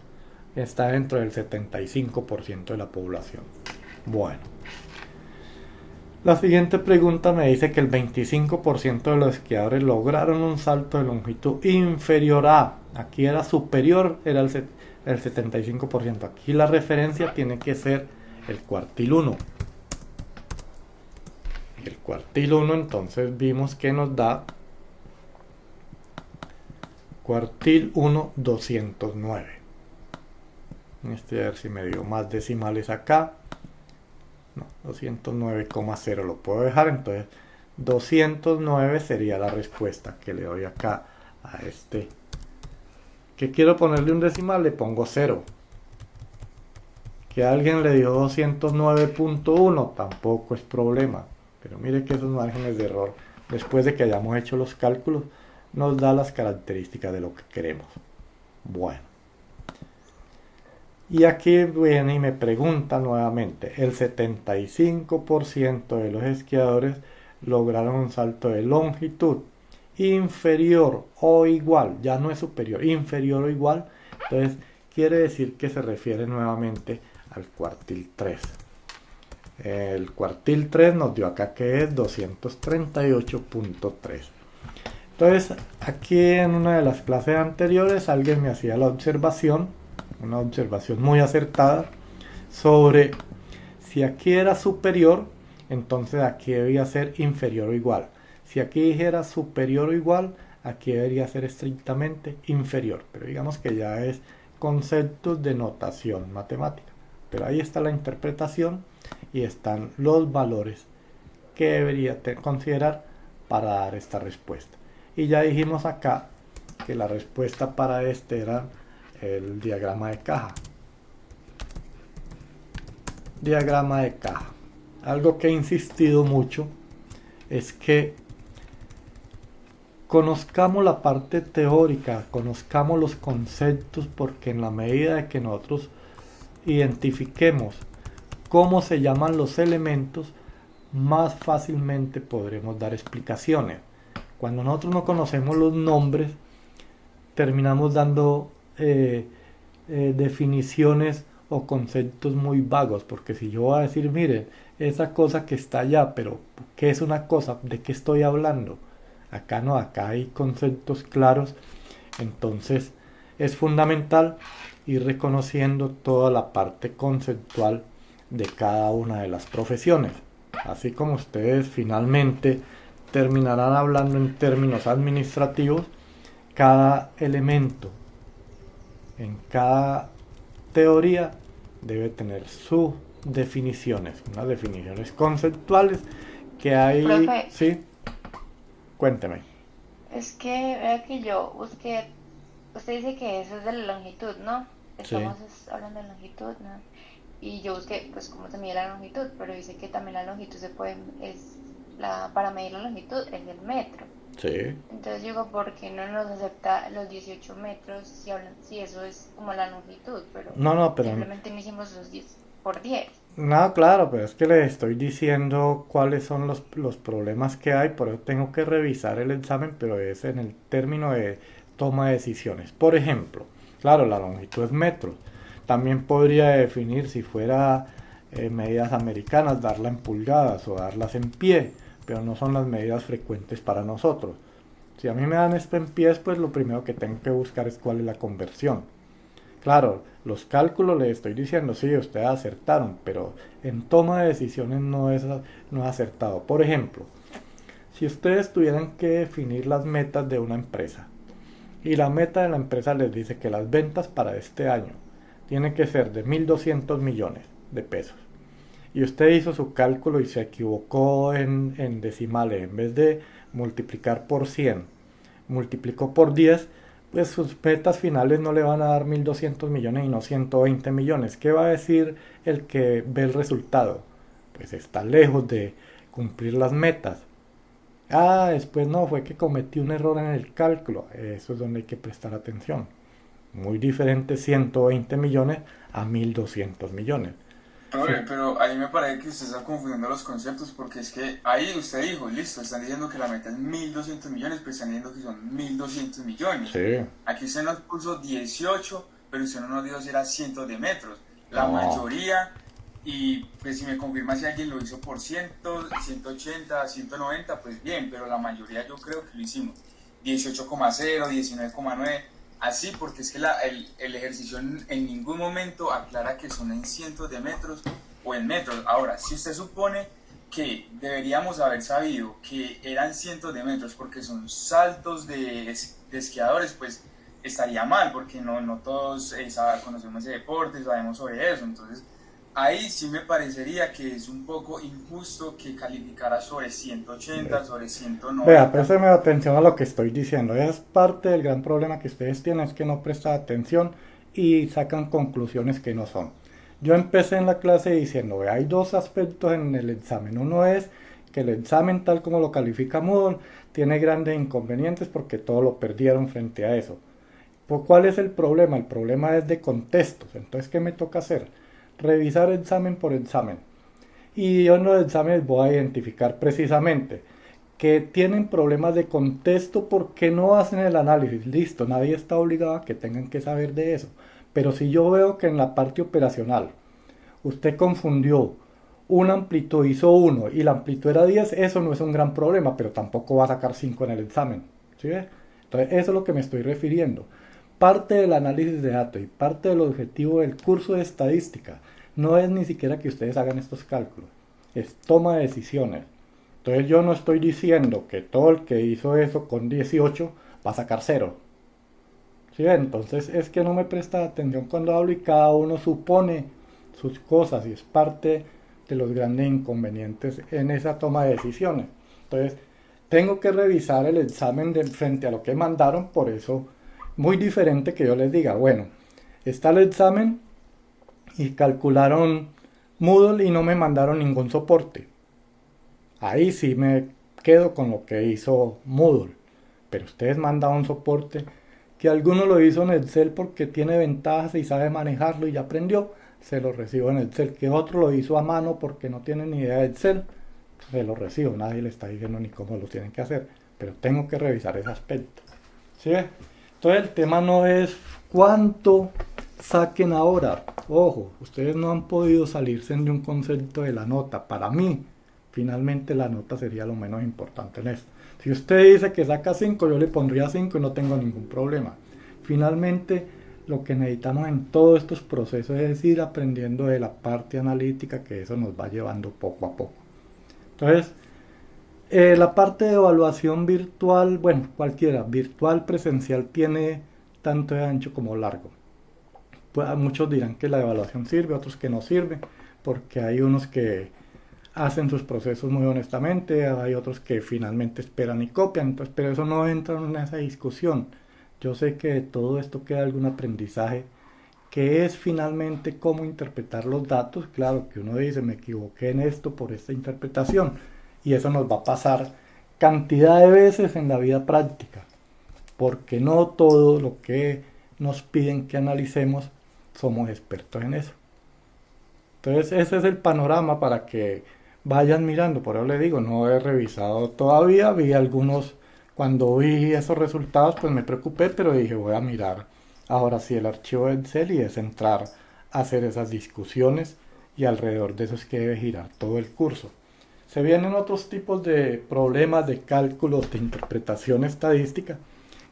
está dentro del 75% de la población. Bueno, la siguiente pregunta me dice que el 25% de los esquiadores lograron un salto de longitud inferior a, aquí era superior, era el 75%. Aquí la referencia tiene que ser el cuartil 1. El cuartil 1 entonces vimos que nos da cuartil 1 209. A ver si me dio más decimales acá. No, 209,0 lo puedo dejar. Entonces 209 sería la respuesta que le doy acá a este. Que quiero ponerle un decimal, le pongo 0. Que alguien le dio 209.1 tampoco es problema. Pero mire que esos márgenes de error, después de que hayamos hecho los cálculos, nos da las características de lo que queremos. Bueno. Y aquí viene y me pregunta nuevamente, el 75% de los esquiadores lograron un salto de longitud inferior o igual, ya no es superior, inferior o igual, entonces quiere decir que se refiere nuevamente al cuartil 3. El cuartil 3 nos dio acá que es 238.3. Entonces aquí en una de las clases anteriores alguien me hacía la observación, una observación muy acertada, sobre si aquí era superior, entonces aquí debía ser inferior o igual. Si aquí dijera superior o igual, aquí debería ser estrictamente inferior. Pero digamos que ya es conceptos de notación matemática. Pero ahí está la interpretación y están los valores que debería considerar para dar esta respuesta. Y ya dijimos acá que la respuesta para este era el diagrama de caja. Diagrama de caja. Algo que he insistido mucho es que conozcamos la parte teórica, conozcamos los conceptos, porque en la medida de que nosotros identifiquemos cómo se llaman los elementos, más fácilmente podremos dar explicaciones. Cuando nosotros no conocemos los nombres, terminamos dando definiciones o conceptos muy vagos, porque si yo voy a decir, mire, esa cosa que está allá, pero ¿qué es una cosa? ¿De qué estoy hablando? Acá no, acá hay conceptos claros. Entonces es fundamental ir reconociendo toda la parte conceptual de cada una de las profesiones, así como ustedes finalmente terminarán hablando en términos administrativos. Cada elemento en cada teoría debe tener sus definiciones, unas definiciones conceptuales que hay. Profe. Sí, cuénteme. Es que vea que yo busqué, usted dice que eso es de la longitud, ¿no? Estamos hablando de longitud, ¿no? Y yo busqué, pues, cómo se mide la longitud, pero dice que también la longitud se puede, para medir la longitud es el metro. Sí. Entonces digo, ¿por qué no nos acepta los 18 metros si eso es como la longitud? Pero pero simplemente no hicimos los 10 por 10. No, claro, pero es que le estoy diciendo cuáles son los problemas que hay, por eso tengo que revisar el examen, pero es en el término de toma de decisiones. Por ejemplo, claro, la longitud es metros. También podría definir, si fuera medidas americanas, darla en pulgadas o darlas en pie, pero no son las medidas frecuentes para nosotros. Si a mí me dan esto en pies, pues lo primero que tengo que buscar es cuál es la conversión. Claro, los cálculos les estoy diciendo, sí, ustedes acertaron, pero en toma de decisiones no es acertado. Por ejemplo, si ustedes tuvieran que definir las metas de una empresa, y la meta de la empresa les dice que las ventas para este año tienen que ser de 1.200 millones de pesos, y usted hizo su cálculo y se equivocó en decimales, en vez de multiplicar por 100, multiplicó por 10, pues sus metas finales no le van a dar 1.200 millones y no 120 millones. ¿Qué va a decir el que ve el resultado? Pues está lejos de cumplir las metas. Ah, después no, fue que cometí un error en el cálculo. Eso es donde hay que prestar atención. Muy diferente 120 millones a 1.200 millones. Sí, Pero ahí me parece que usted está confundiendo los conceptos porque es que ahí usted dijo, listo, están diciendo que la meta es 1.200 millones, pero están diciendo que son 1.200 millones. sí, Aquí usted nos puso 18, pero usted no nos dijo si era cientos de metros. La no. mayoría, y pues si me confirma si alguien lo hizo por 100, 180, 190, pues bien, pero la mayoría yo creo que lo hicimos 18,0, 19,9. Así, porque es que el ejercicio en ningún momento aclara que son en cientos de metros o en metros. Ahora, si usted supone que deberíamos haber sabido que eran cientos de metros porque son saltos de esquiadores, pues estaría mal, porque no todos conocemos ese deporte, sabemos sobre eso. Entonces, ahí sí me parecería que es un poco injusto que calificara sobre 180, sobre Vea, 190. présteme atención a lo que estoy diciendo. Es parte del gran problema que ustedes tienen, es que no prestan atención y sacan conclusiones que no son. Yo empecé en la clase diciendo, vea, hay dos aspectos en el examen. Uno es que el examen tal como lo califica Moodle tiene grandes inconvenientes porque todo lo perdieron frente a eso. ¿Cuál es el problema? El problema es de contextos. Entonces, ¿qué me toca hacer? Revisar examen por examen. Y yo en los exámenes voy a identificar precisamente que tienen problemas de contexto porque no hacen el análisis. Listo, nadie está obligado a que tengan que saber de eso. Pero si yo veo que en la parte operacional usted confundió una amplitud, hizo 1 y la amplitud era 10, eso no es un gran problema, pero tampoco va a sacar 5 en el examen. ¿Sí ve? Entonces, eso es lo que me estoy refiriendo. Parte del análisis de datos y parte del objetivo del curso de estadística no es ni siquiera que ustedes hagan estos cálculos, es toma de decisiones. Entonces yo no estoy diciendo que todo el que hizo eso con 18 va a sacar 0. ¿Sí? Entonces es que no me presta atención cuando hablo y cada uno supone sus cosas y es parte de los grandes inconvenientes en esa toma de decisiones. Entonces tengo que revisar el examen de frente a lo que mandaron, por eso muy diferente que yo les diga, bueno, está el examen y calcularon Moodle y no me mandaron ningún soporte. Ahí sí me quedo con lo que hizo Moodle. Pero ustedes mandan un soporte que alguno lo hizo en Excel porque tiene ventajas y sabe manejarlo y ya aprendió, se lo recibo en Excel. Que otro lo hizo a mano porque no tiene ni idea de Excel, se lo recibo. Nadie le está diciendo ni cómo lo tienen que hacer. Pero tengo que revisar ese aspecto. ¿Sí? Entonces el tema no es cuánto saquen ahora. Ojo, ustedes no han podido salirse de un concepto de la nota. Para mí, finalmente la nota sería lo menos importante en esto. Si usted dice que saca 5, yo le pondría 5 y no tengo ningún problema. Finalmente, lo que necesitamos en todos estos procesos es ir aprendiendo de la parte analítica, que eso nos va llevando poco a poco. Entonces, la parte de evaluación virtual, bueno, cualquiera, virtual, presencial, tiene tanto de ancho como largo. Pues muchos dirán que la evaluación sirve, otros que no sirve, porque hay unos que hacen sus procesos muy honestamente, hay otros que finalmente esperan y copian, entonces, pero eso no entra en esa discusión. Yo sé que de todo esto queda algún aprendizaje, que es finalmente cómo interpretar los datos. Claro que uno dice, me equivoqué en esto por esta interpretación, y eso nos va a pasar cantidad de veces en la vida práctica, porque no todo lo que nos piden que analicemos somos expertos en eso. Entonces ese es el panorama para que vayan mirando. Por eso les digo, no he revisado todavía, vi algunos, cuando vi esos resultados pues me preocupé, pero dije voy a mirar ahora sí el archivo de Excel y es entrar a hacer esas discusiones, y alrededor de eso es que debe girar todo el curso. Se vienen otros tipos de problemas de cálculos, de interpretación estadística,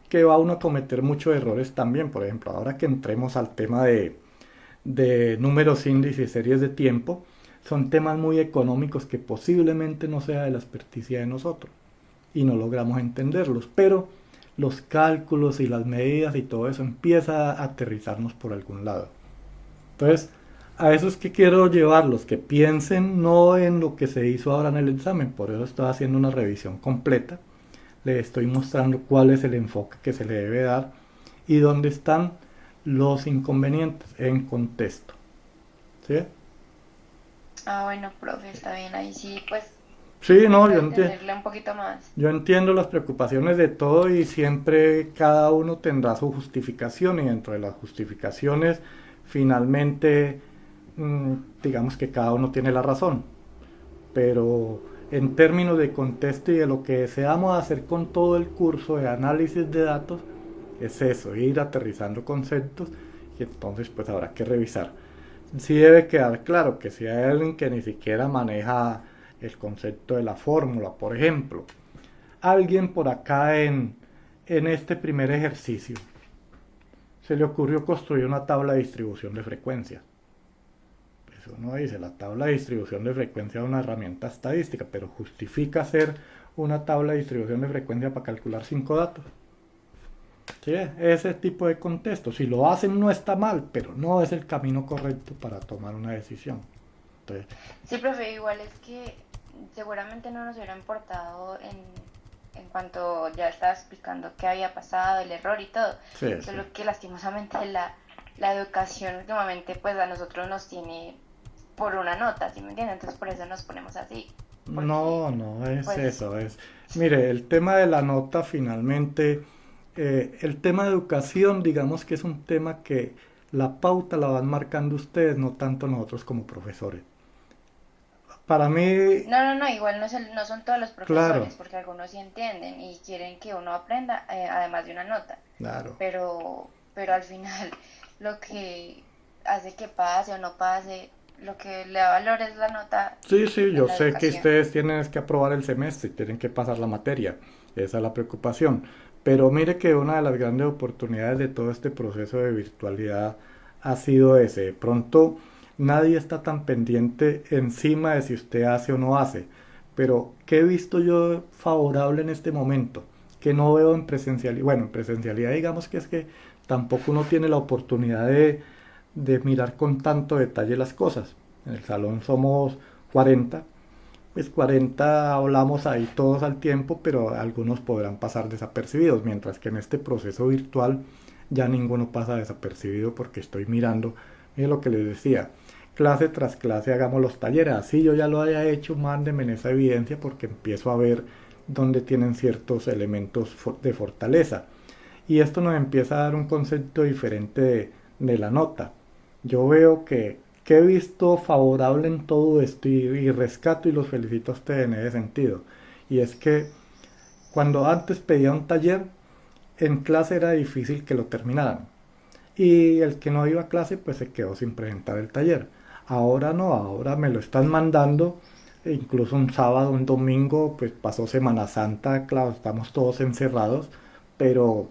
que va uno a cometer muchos errores también. Por ejemplo, ahora que entremos al tema de números, índices y series de tiempo, son temas muy económicos que posiblemente no sea de la experticia de nosotros y no logramos entenderlos, pero los cálculos y las medidas y todo eso empieza a aterrizarnos por algún lado. Entonces, a eso es que quiero llevarlos, que piensen no en lo que se hizo ahora en el examen. Por eso estoy haciendo una revisión completa, les estoy mostrando cuál es el enfoque que se le debe dar y dónde están los inconvenientes en contexto. ¿Sí? Ah, bueno, profe, está bien, ahí sí, pues Sí, no, para entenderle un poquito más. yo entiendo las preocupaciones de todo y siempre cada uno tendrá su justificación y dentro de las justificaciones finalmente digamos que cada uno tiene la razón. Pero en términos de contexto y de lo que deseamos hacer con todo el curso de análisis de datos, es eso, ir aterrizando conceptos y entonces pues habrá que revisar. Sí debe quedar claro que si hay alguien que ni siquiera maneja el concepto de la fórmula, por ejemplo, alguien por acá en este primer ejercicio se le ocurrió construir una tabla de distribución de frecuencia. Pues uno dice, la tabla de distribución de frecuencia es una herramienta estadística, pero justifica hacer una tabla de distribución de frecuencia para calcular 5 datos. ¿Sí? Ese tipo de contexto, si lo hacen no está mal, pero no es el camino correcto para tomar una decisión. Entonces, Sí, profe, igual es que seguramente no nos hubiera importado en cuanto ya estaba explicando qué había pasado, el error y todo. sí, Solo sí. que lastimosamente la educación últimamente pues a nosotros nos tiene por una nota, ¿sí me entienden? Entonces por eso nos ponemos así. Porque No, no es pues eso, es... Mire, el tema de la nota finalmente, el tema de educación, digamos que es un tema que la pauta la van marcando ustedes, no tanto nosotros como profesores. Para mí, no, igual no son todos los claro, profesores, porque algunos sí entienden y quieren que uno aprenda, además de una nota. claro. Pero al final lo que hace que pase o no pase, lo que le da valor es la nota Sí, sí, en yo la sé que educación. ustedes tienen es que aprobar el semestre, tienen que pasar la materia, esa es la preocupación. Pero mire que una de las grandes oportunidades de todo este proceso de virtualidad ha sido ese. De pronto nadie está tan pendiente encima de si usted hace o no hace. Pero ¿qué he visto yo favorable en este momento? Que no veo en presencialidad. Bueno, en presencialidad digamos que es que tampoco uno tiene la oportunidad de mirar con tanto detalle las cosas. En el salón somos 40, pues 40 hablamos ahí todos al tiempo, pero algunos podrán pasar desapercibidos, mientras que en este proceso virtual ya ninguno pasa desapercibido porque estoy mirando, mire lo que les decía, clase tras clase hagamos los talleres, así yo ya lo haya hecho, mándenme en esa evidencia porque empiezo a ver dónde tienen ciertos elementos de fortaleza. Y esto nos empieza a dar un concepto diferente de la nota. Yo veo que he visto favorable en todo esto y rescato y los felicito a ustedes en ese sentido. Y es que cuando antes pedía un taller, en clase era difícil que lo terminaran. Y el que no iba a clase pues se quedó sin presentar el taller. Ahora no, ahora me lo están mandando, e incluso un sábado, un domingo, pues pasó Semana Santa, claro, estamos todos encerrados, pero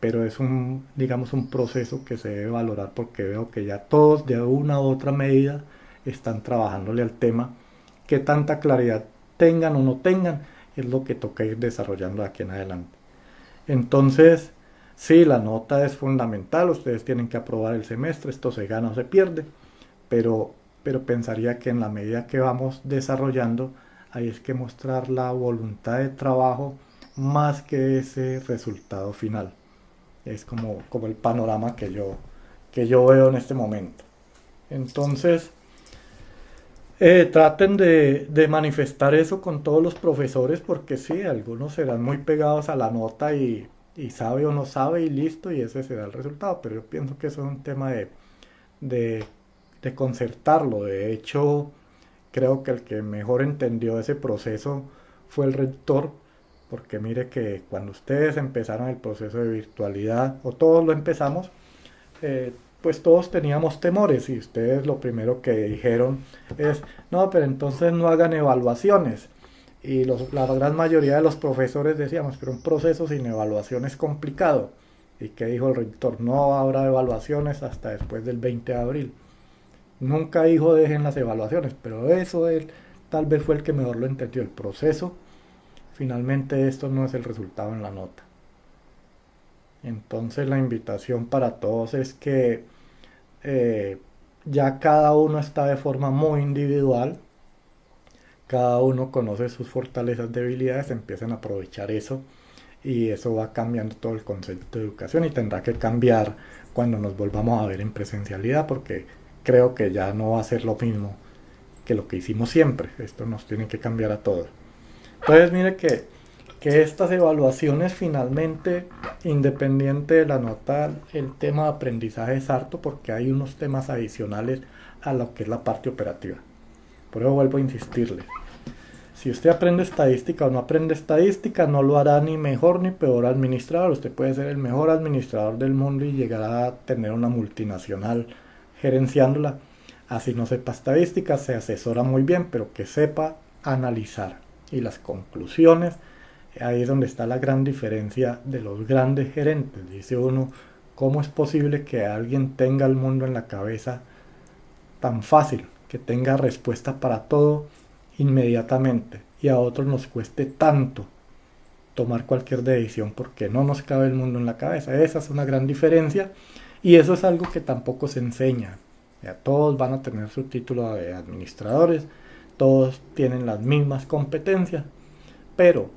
pero es un, digamos, un proceso que se debe valorar porque veo que ya todos de una u otra medida están trabajándole al tema, que tanta claridad tengan o no tengan, es lo que toca ir desarrollando de aquí en adelante. Entonces, sí, la nota es fundamental, ustedes tienen que aprobar el semestre, esto se gana o se pierde, pero pensaría que en la medida que vamos desarrollando, ahí es que mostrar la voluntad de trabajo más que ese resultado final. Es como el panorama que yo veo en este momento. Entonces, traten de manifestar eso con todos los profesores porque sí, algunos serán muy pegados a la nota y sabe o no sabe y listo, y ese será el resultado. Pero yo pienso que eso es un tema de, de concertarlo. De hecho, creo que el que mejor entendió ese proceso fue el rector, porque mire que cuando ustedes empezaron el proceso de virtualidad, o todos lo empezamos, pues todos teníamos temores y ustedes lo primero que dijeron es, no, pero entonces no hagan evaluaciones. Y la gran mayoría de los profesores decíamos, pero un proceso sin evaluación es complicado. ¿Y qué dijo el rector? No habrá evaluaciones hasta después del 20 de abril. Nunca dijo dejen las evaluaciones, pero eso él tal vez fue el que mejor lo entendió. El proceso, finalmente esto no es el resultado en la nota. Entonces la invitación para todos es que ya cada uno está de forma muy individual, cada uno conoce sus fortalezas, debilidades, empiezan a aprovechar eso y eso va cambiando todo el concepto de educación y tendrá que cambiar cuando nos volvamos a ver en presencialidad porque creo que ya no va a ser lo mismo que lo que hicimos siempre. Esto nos tiene que cambiar a todos. Entonces mire que estas evaluaciones finalmente, independiente de la nota, el tema de aprendizaje es harto porque hay unos temas adicionales a lo que es la parte operativa. Por eso vuelvo a insistirle. Si usted aprende estadística o no aprende estadística, no lo hará ni mejor ni peor administrador. Usted puede ser el mejor administrador del mundo y llegar a tener una multinacional gerenciándola. Así no sepa estadística, se asesora muy bien, pero que sepa analizar. Y las conclusiones, ahí es donde está la gran diferencia de los grandes gerentes. Dice uno, ¿cómo es posible que alguien tenga el mundo en la cabeza tan fácil? Que tenga respuesta para todo inmediatamente y a otros nos cueste tanto tomar cualquier decisión porque no nos cabe el mundo en la cabeza. Esa es una gran diferencia y eso es algo que tampoco se enseña. Ya todos van a tener su título de administradores, todos tienen las mismas competencias, pero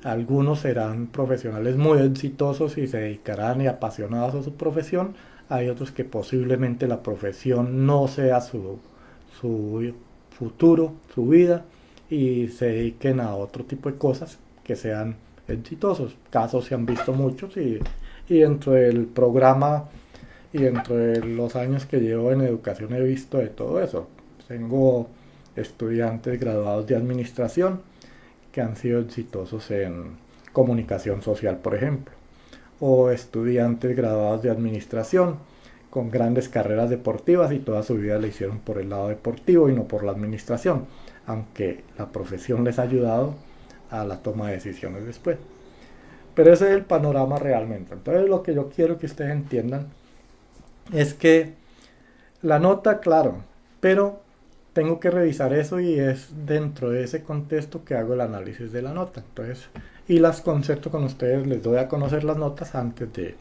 algunos serán profesionales muy exitosos y se dedicarán y apasionados a su profesión. Hay otros que posiblemente la profesión no sea su futuro, su vida, y se dediquen a otro tipo de cosas que sean exitosos. Casos se han visto muchos y dentro del programa y dentro de los años que llevo en educación he visto de todo eso. Tengo estudiantes graduados de administración que han sido exitosos en comunicación social, por ejemplo, o estudiantes graduados de administración con grandes carreras deportivas y toda su vida la hicieron por el lado deportivo y no por la administración, aunque la profesión les ha ayudado a la toma de decisiones después. Pero ese es el panorama realmente. Entonces lo que yo quiero que ustedes entiendan es que la nota, claro, pero tengo que revisar eso y es dentro de ese contexto que hago el análisis de la nota. Entonces, y las concepto con ustedes, les doy a conocer las notas antes de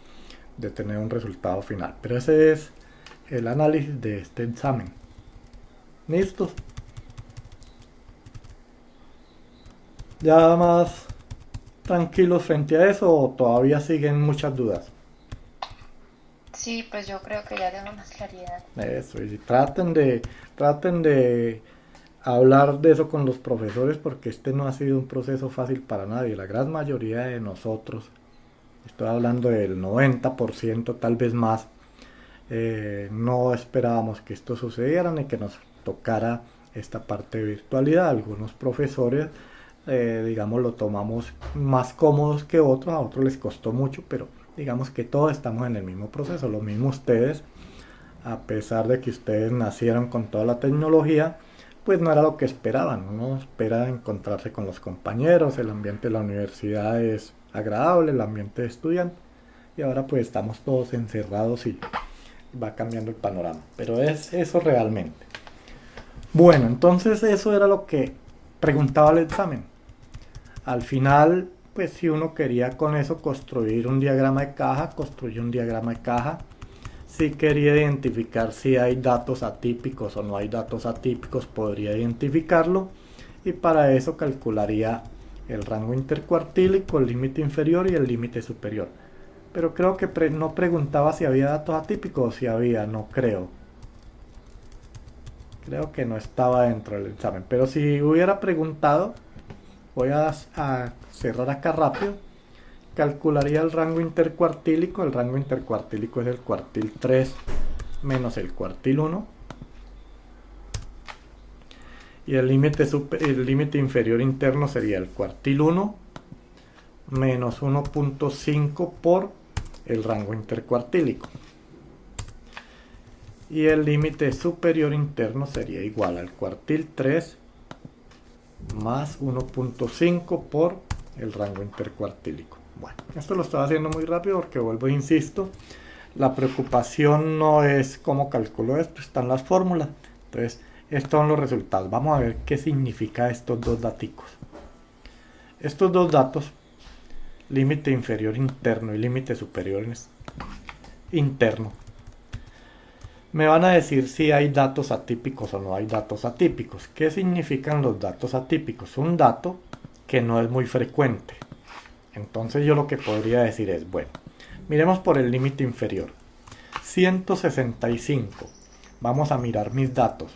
tener un resultado final. Pero ese es el análisis de este examen. ¿Listos? ¿Ya más tranquilos frente a eso o todavía siguen muchas dudas? Sí, pues yo creo que ya tengo más claridad. Eso, y traten de hablar de eso con los profesores porque este no ha sido un proceso fácil para nadie. La gran mayoría de nosotros, estoy hablando del 90%, tal vez más, no esperábamos que esto sucediera ni que nos tocara esta parte de virtualidad. Algunos profesores, digamos, lo tomamos más cómodos que otros, a otros les costó mucho, pero digamos que todos estamos en el mismo proceso. Lo mismo ustedes, a pesar de que ustedes nacieron con toda la tecnología, pues no era lo que esperaban. Uno espera encontrarse con los compañeros, el ambiente de la universidad es agradable, el ambiente de estudiante, y ahora pues estamos todos encerrados y va cambiando el panorama, pero es eso realmente. Bueno, entonces eso era lo que preguntaba el examen. Al final, pues si uno quería con eso construir un diagrama de caja, construye un diagrama de caja. Si quería identificar si hay datos atípicos o no hay datos atípicos, podría identificarlo y para eso calcularía el rango intercuartílico, el límite inferior y el límite superior. Pero creo que no preguntaba si había datos atípicos o si había, no creo. Creo que no estaba dentro del examen. Pero si hubiera preguntado, voy a cerrar acá rápido. Calcularía el rango intercuartílico. El rango intercuartílico es el cuartil 3 menos el cuartil 1. Y el límite inferior interno sería el cuartil 1 menos 1.5 por el rango intercuartílico. Y el límite superior interno sería igual al cuartil 3 más 1.5 por el rango intercuartílico. Bueno, esto lo estaba haciendo muy rápido porque vuelvo e insisto, la preocupación no es cómo calculo esto, están las fórmulas. Entonces, estos son los resultados. Vamos a ver qué significa estos dos daticos. Estos dos datos, límite inferior interno y límite superior interno, me van a decir si hay datos atípicos o no hay datos atípicos. ¿Qué significan los datos atípicos? Un dato que no es muy frecuente. Entonces yo lo que podría decir es, bueno, miremos por el límite inferior. 165. Vamos a mirar mis datos.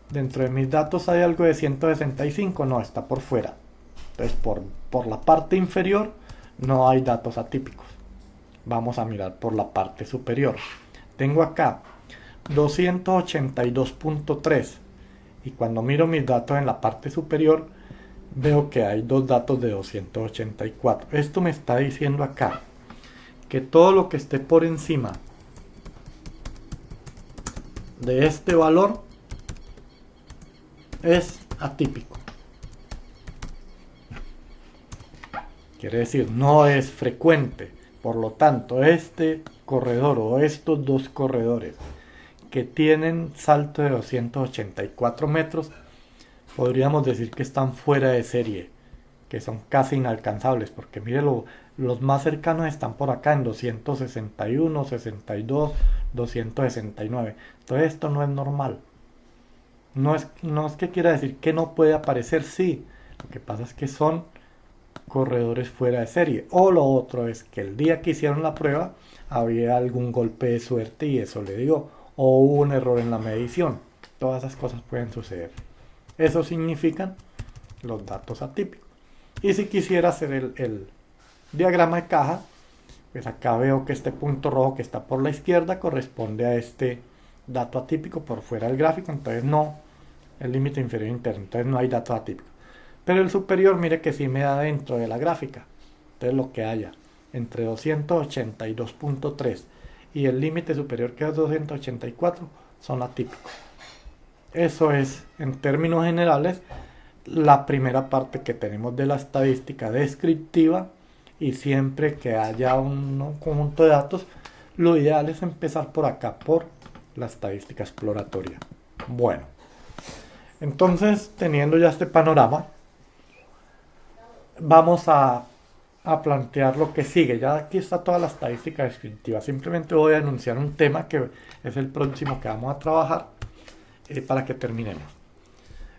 Dentro de mis datos hay algo de 165, no, está por fuera. Entonces por la parte inferior no hay datos atípicos. Vamos a mirar por la parte superior. Tengo acá 282.3 y cuando miro mis datos en la parte superior veo que hay dos datos de 284. Esto me está diciendo acá que todo lo que esté por encima de este valor es atípico. Quiere decir, no es frecuente. Por lo tanto, este corredor o estos dos corredores que tienen salto de 284 metros, podríamos decir que están fuera de serie, que son casi inalcanzables, porque mire, los más cercanos están por acá en 261, 62, 269. Entonces esto no es normal. No es que quiera decir que no puede aparecer, sí. Lo que pasa es que son corredores fuera de serie. O lo otro es que el día que hicieron la prueba había algún golpe de suerte y eso le dio. O hubo un error en la medición. Todas esas cosas pueden suceder. Eso significan los datos atípicos. Y si quisiera hacer el diagrama de caja, pues acá veo que este punto rojo que está por la izquierda corresponde a este dato atípico por fuera del gráfico. Entonces no, el límite inferior interno. Entonces no hay dato atípico. Pero el superior, mire que sí me da dentro de la gráfica. Entonces lo que haya entre 282.3 y el límite superior que es 284 son atípicos. Eso es, en términos generales, la primera parte que tenemos de la estadística descriptiva. Y siempre que haya un conjunto de datos, lo ideal es empezar por acá, por la estadística exploratoria. Bueno, entonces, teniendo ya este panorama, vamos a plantear lo que sigue. Ya aquí está toda la estadística descriptiva. Simplemente voy a anunciar un tema que es el próximo que vamos a trabajar para que terminemos.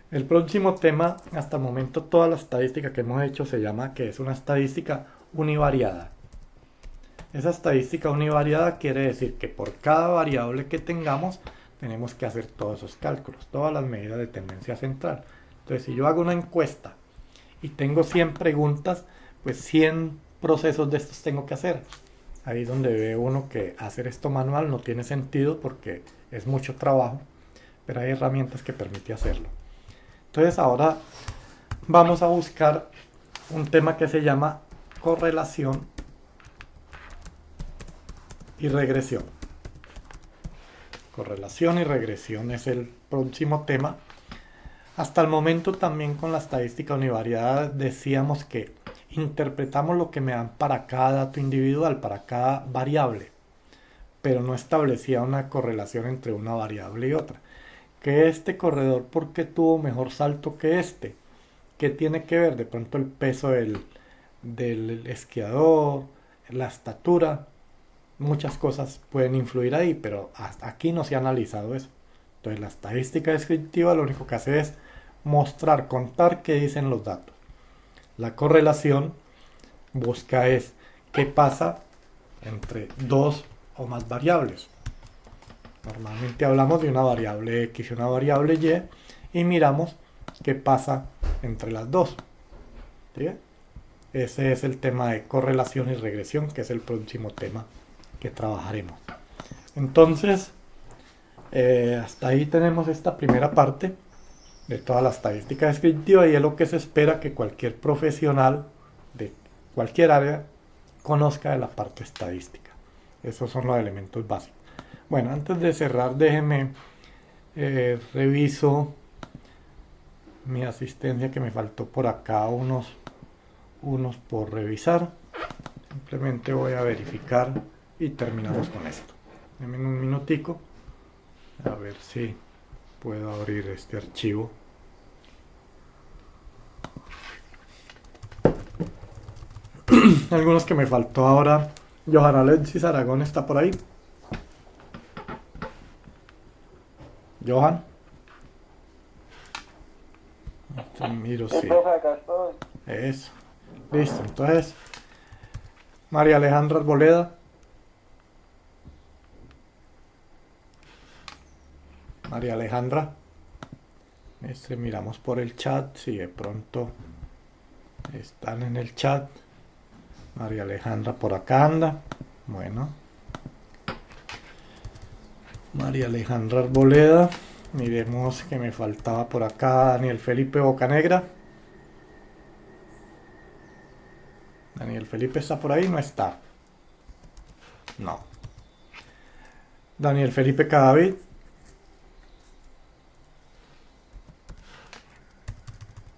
El próximo tema, hasta el momento toda la estadística que hemos hecho se llama que es una estadística univariada. Esa estadística univariada quiere decir que por cada variable que tengamos tenemos que hacer todos esos cálculos, todas las medidas de tendencia central. Entonces, si yo hago una encuesta y tengo 100 preguntas, pues 100 procesos de estos tengo que hacer. Ahí es donde ve uno que hacer esto manual no tiene sentido porque es mucho trabajo, pero hay herramientas que permiten hacerlo. Entonces ahora vamos a buscar un tema que se llama correlación y regresión. Correlación y regresión es el próximo tema. Hasta el momento también con la estadística univariada decíamos que interpretamos lo que me dan para cada dato individual, para cada variable, pero no establecía una correlación entre una variable y otra. Que este corredor, ¿por qué tuvo mejor salto que este? ¿Qué tiene que ver? De pronto el peso del esquiador, la estatura, muchas cosas pueden influir ahí, pero hasta aquí no se ha analizado eso. Entonces la estadística descriptiva lo único que hace es mostrar, contar qué dicen los datos. La correlación busca es qué pasa entre dos o más variables. Normalmente hablamos de una variable X y una variable Y y miramos qué pasa entre las dos. ¿Sí? Ese es el tema de correlación y regresión, que es el próximo tema que trabajaremos. Entonces, hasta ahí tenemos esta primera parte de toda la estadística descriptiva y es lo que se espera que cualquier profesional de cualquier área conozca de la parte estadística. Esos son los elementos básicos. Bueno, antes de cerrar, déjenme reviso mi asistencia que me faltó por acá, unos por revisar. Simplemente voy a verificar y terminamos con esto. Denme un minutico a ver si puedo abrir este archivo. Algunos que me faltó ahora. Johan Alexis Aragón está por ahí. Johan. Miro si. Eso. Listo. Entonces, María Alejandra Arboleda. María Alejandra. Miramos por el chat si de pronto están en el chat. María Alejandra por acá anda. Bueno. María Alejandra Arboleda. Miremos que me faltaba por acá Daniel Felipe Bocanegra. Daniel Felipe está por ahí, no está. No. Daniel Felipe Cadavid.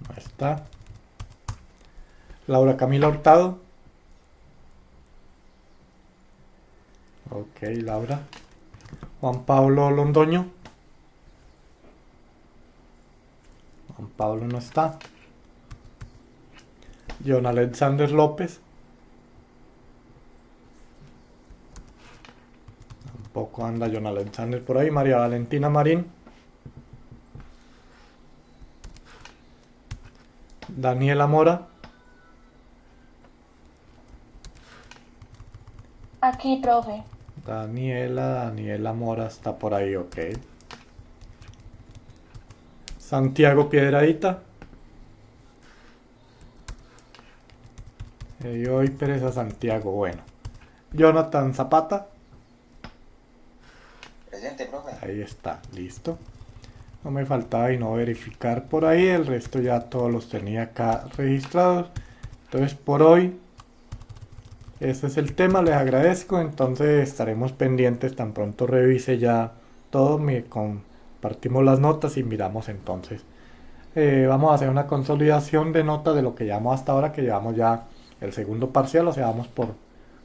No está. Laura Camila Hurtado. Ok, Laura. Juan Pablo Londoño. Juan Pablo no está. John Alexander López. Tampoco anda John Alexander por ahí. María Valentina Marín. Daniela Mora. Aquí, profe. Daniela Mora está por ahí, ok. Santiago Piedradita. Hoy Pereza Santiago, bueno. Jonathan Zapata. Presente, profe. Ahí está, listo. No me faltaba y no verificar por ahí. El resto ya todos los tenía acá registrados. Entonces por hoy ese es el tema, les agradezco. Entonces estaremos pendientes tan pronto revise ya todo. Compartimos las notas y miramos entonces. Vamos a hacer una consolidación de notas de lo que llevamos hasta ahora, que llevamos ya el segundo parcial, o sea, vamos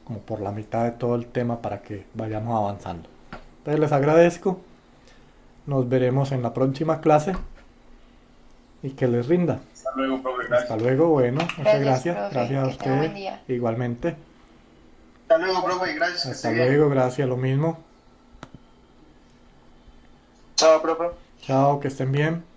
como por la mitad de todo el tema para que vayamos avanzando. Entonces les agradezco. Nos veremos en la próxima clase y que les rinda. Hasta luego, profe. Gracias. Hasta luego, bueno, muchas gracias. Profe, Gracias a que tenga buen ustedes. día. Igualmente. Hasta luego, profe. Gracias. que Hasta esté bien. luego, gracias, lo mismo. Chao, profe. Chao, que estén bien.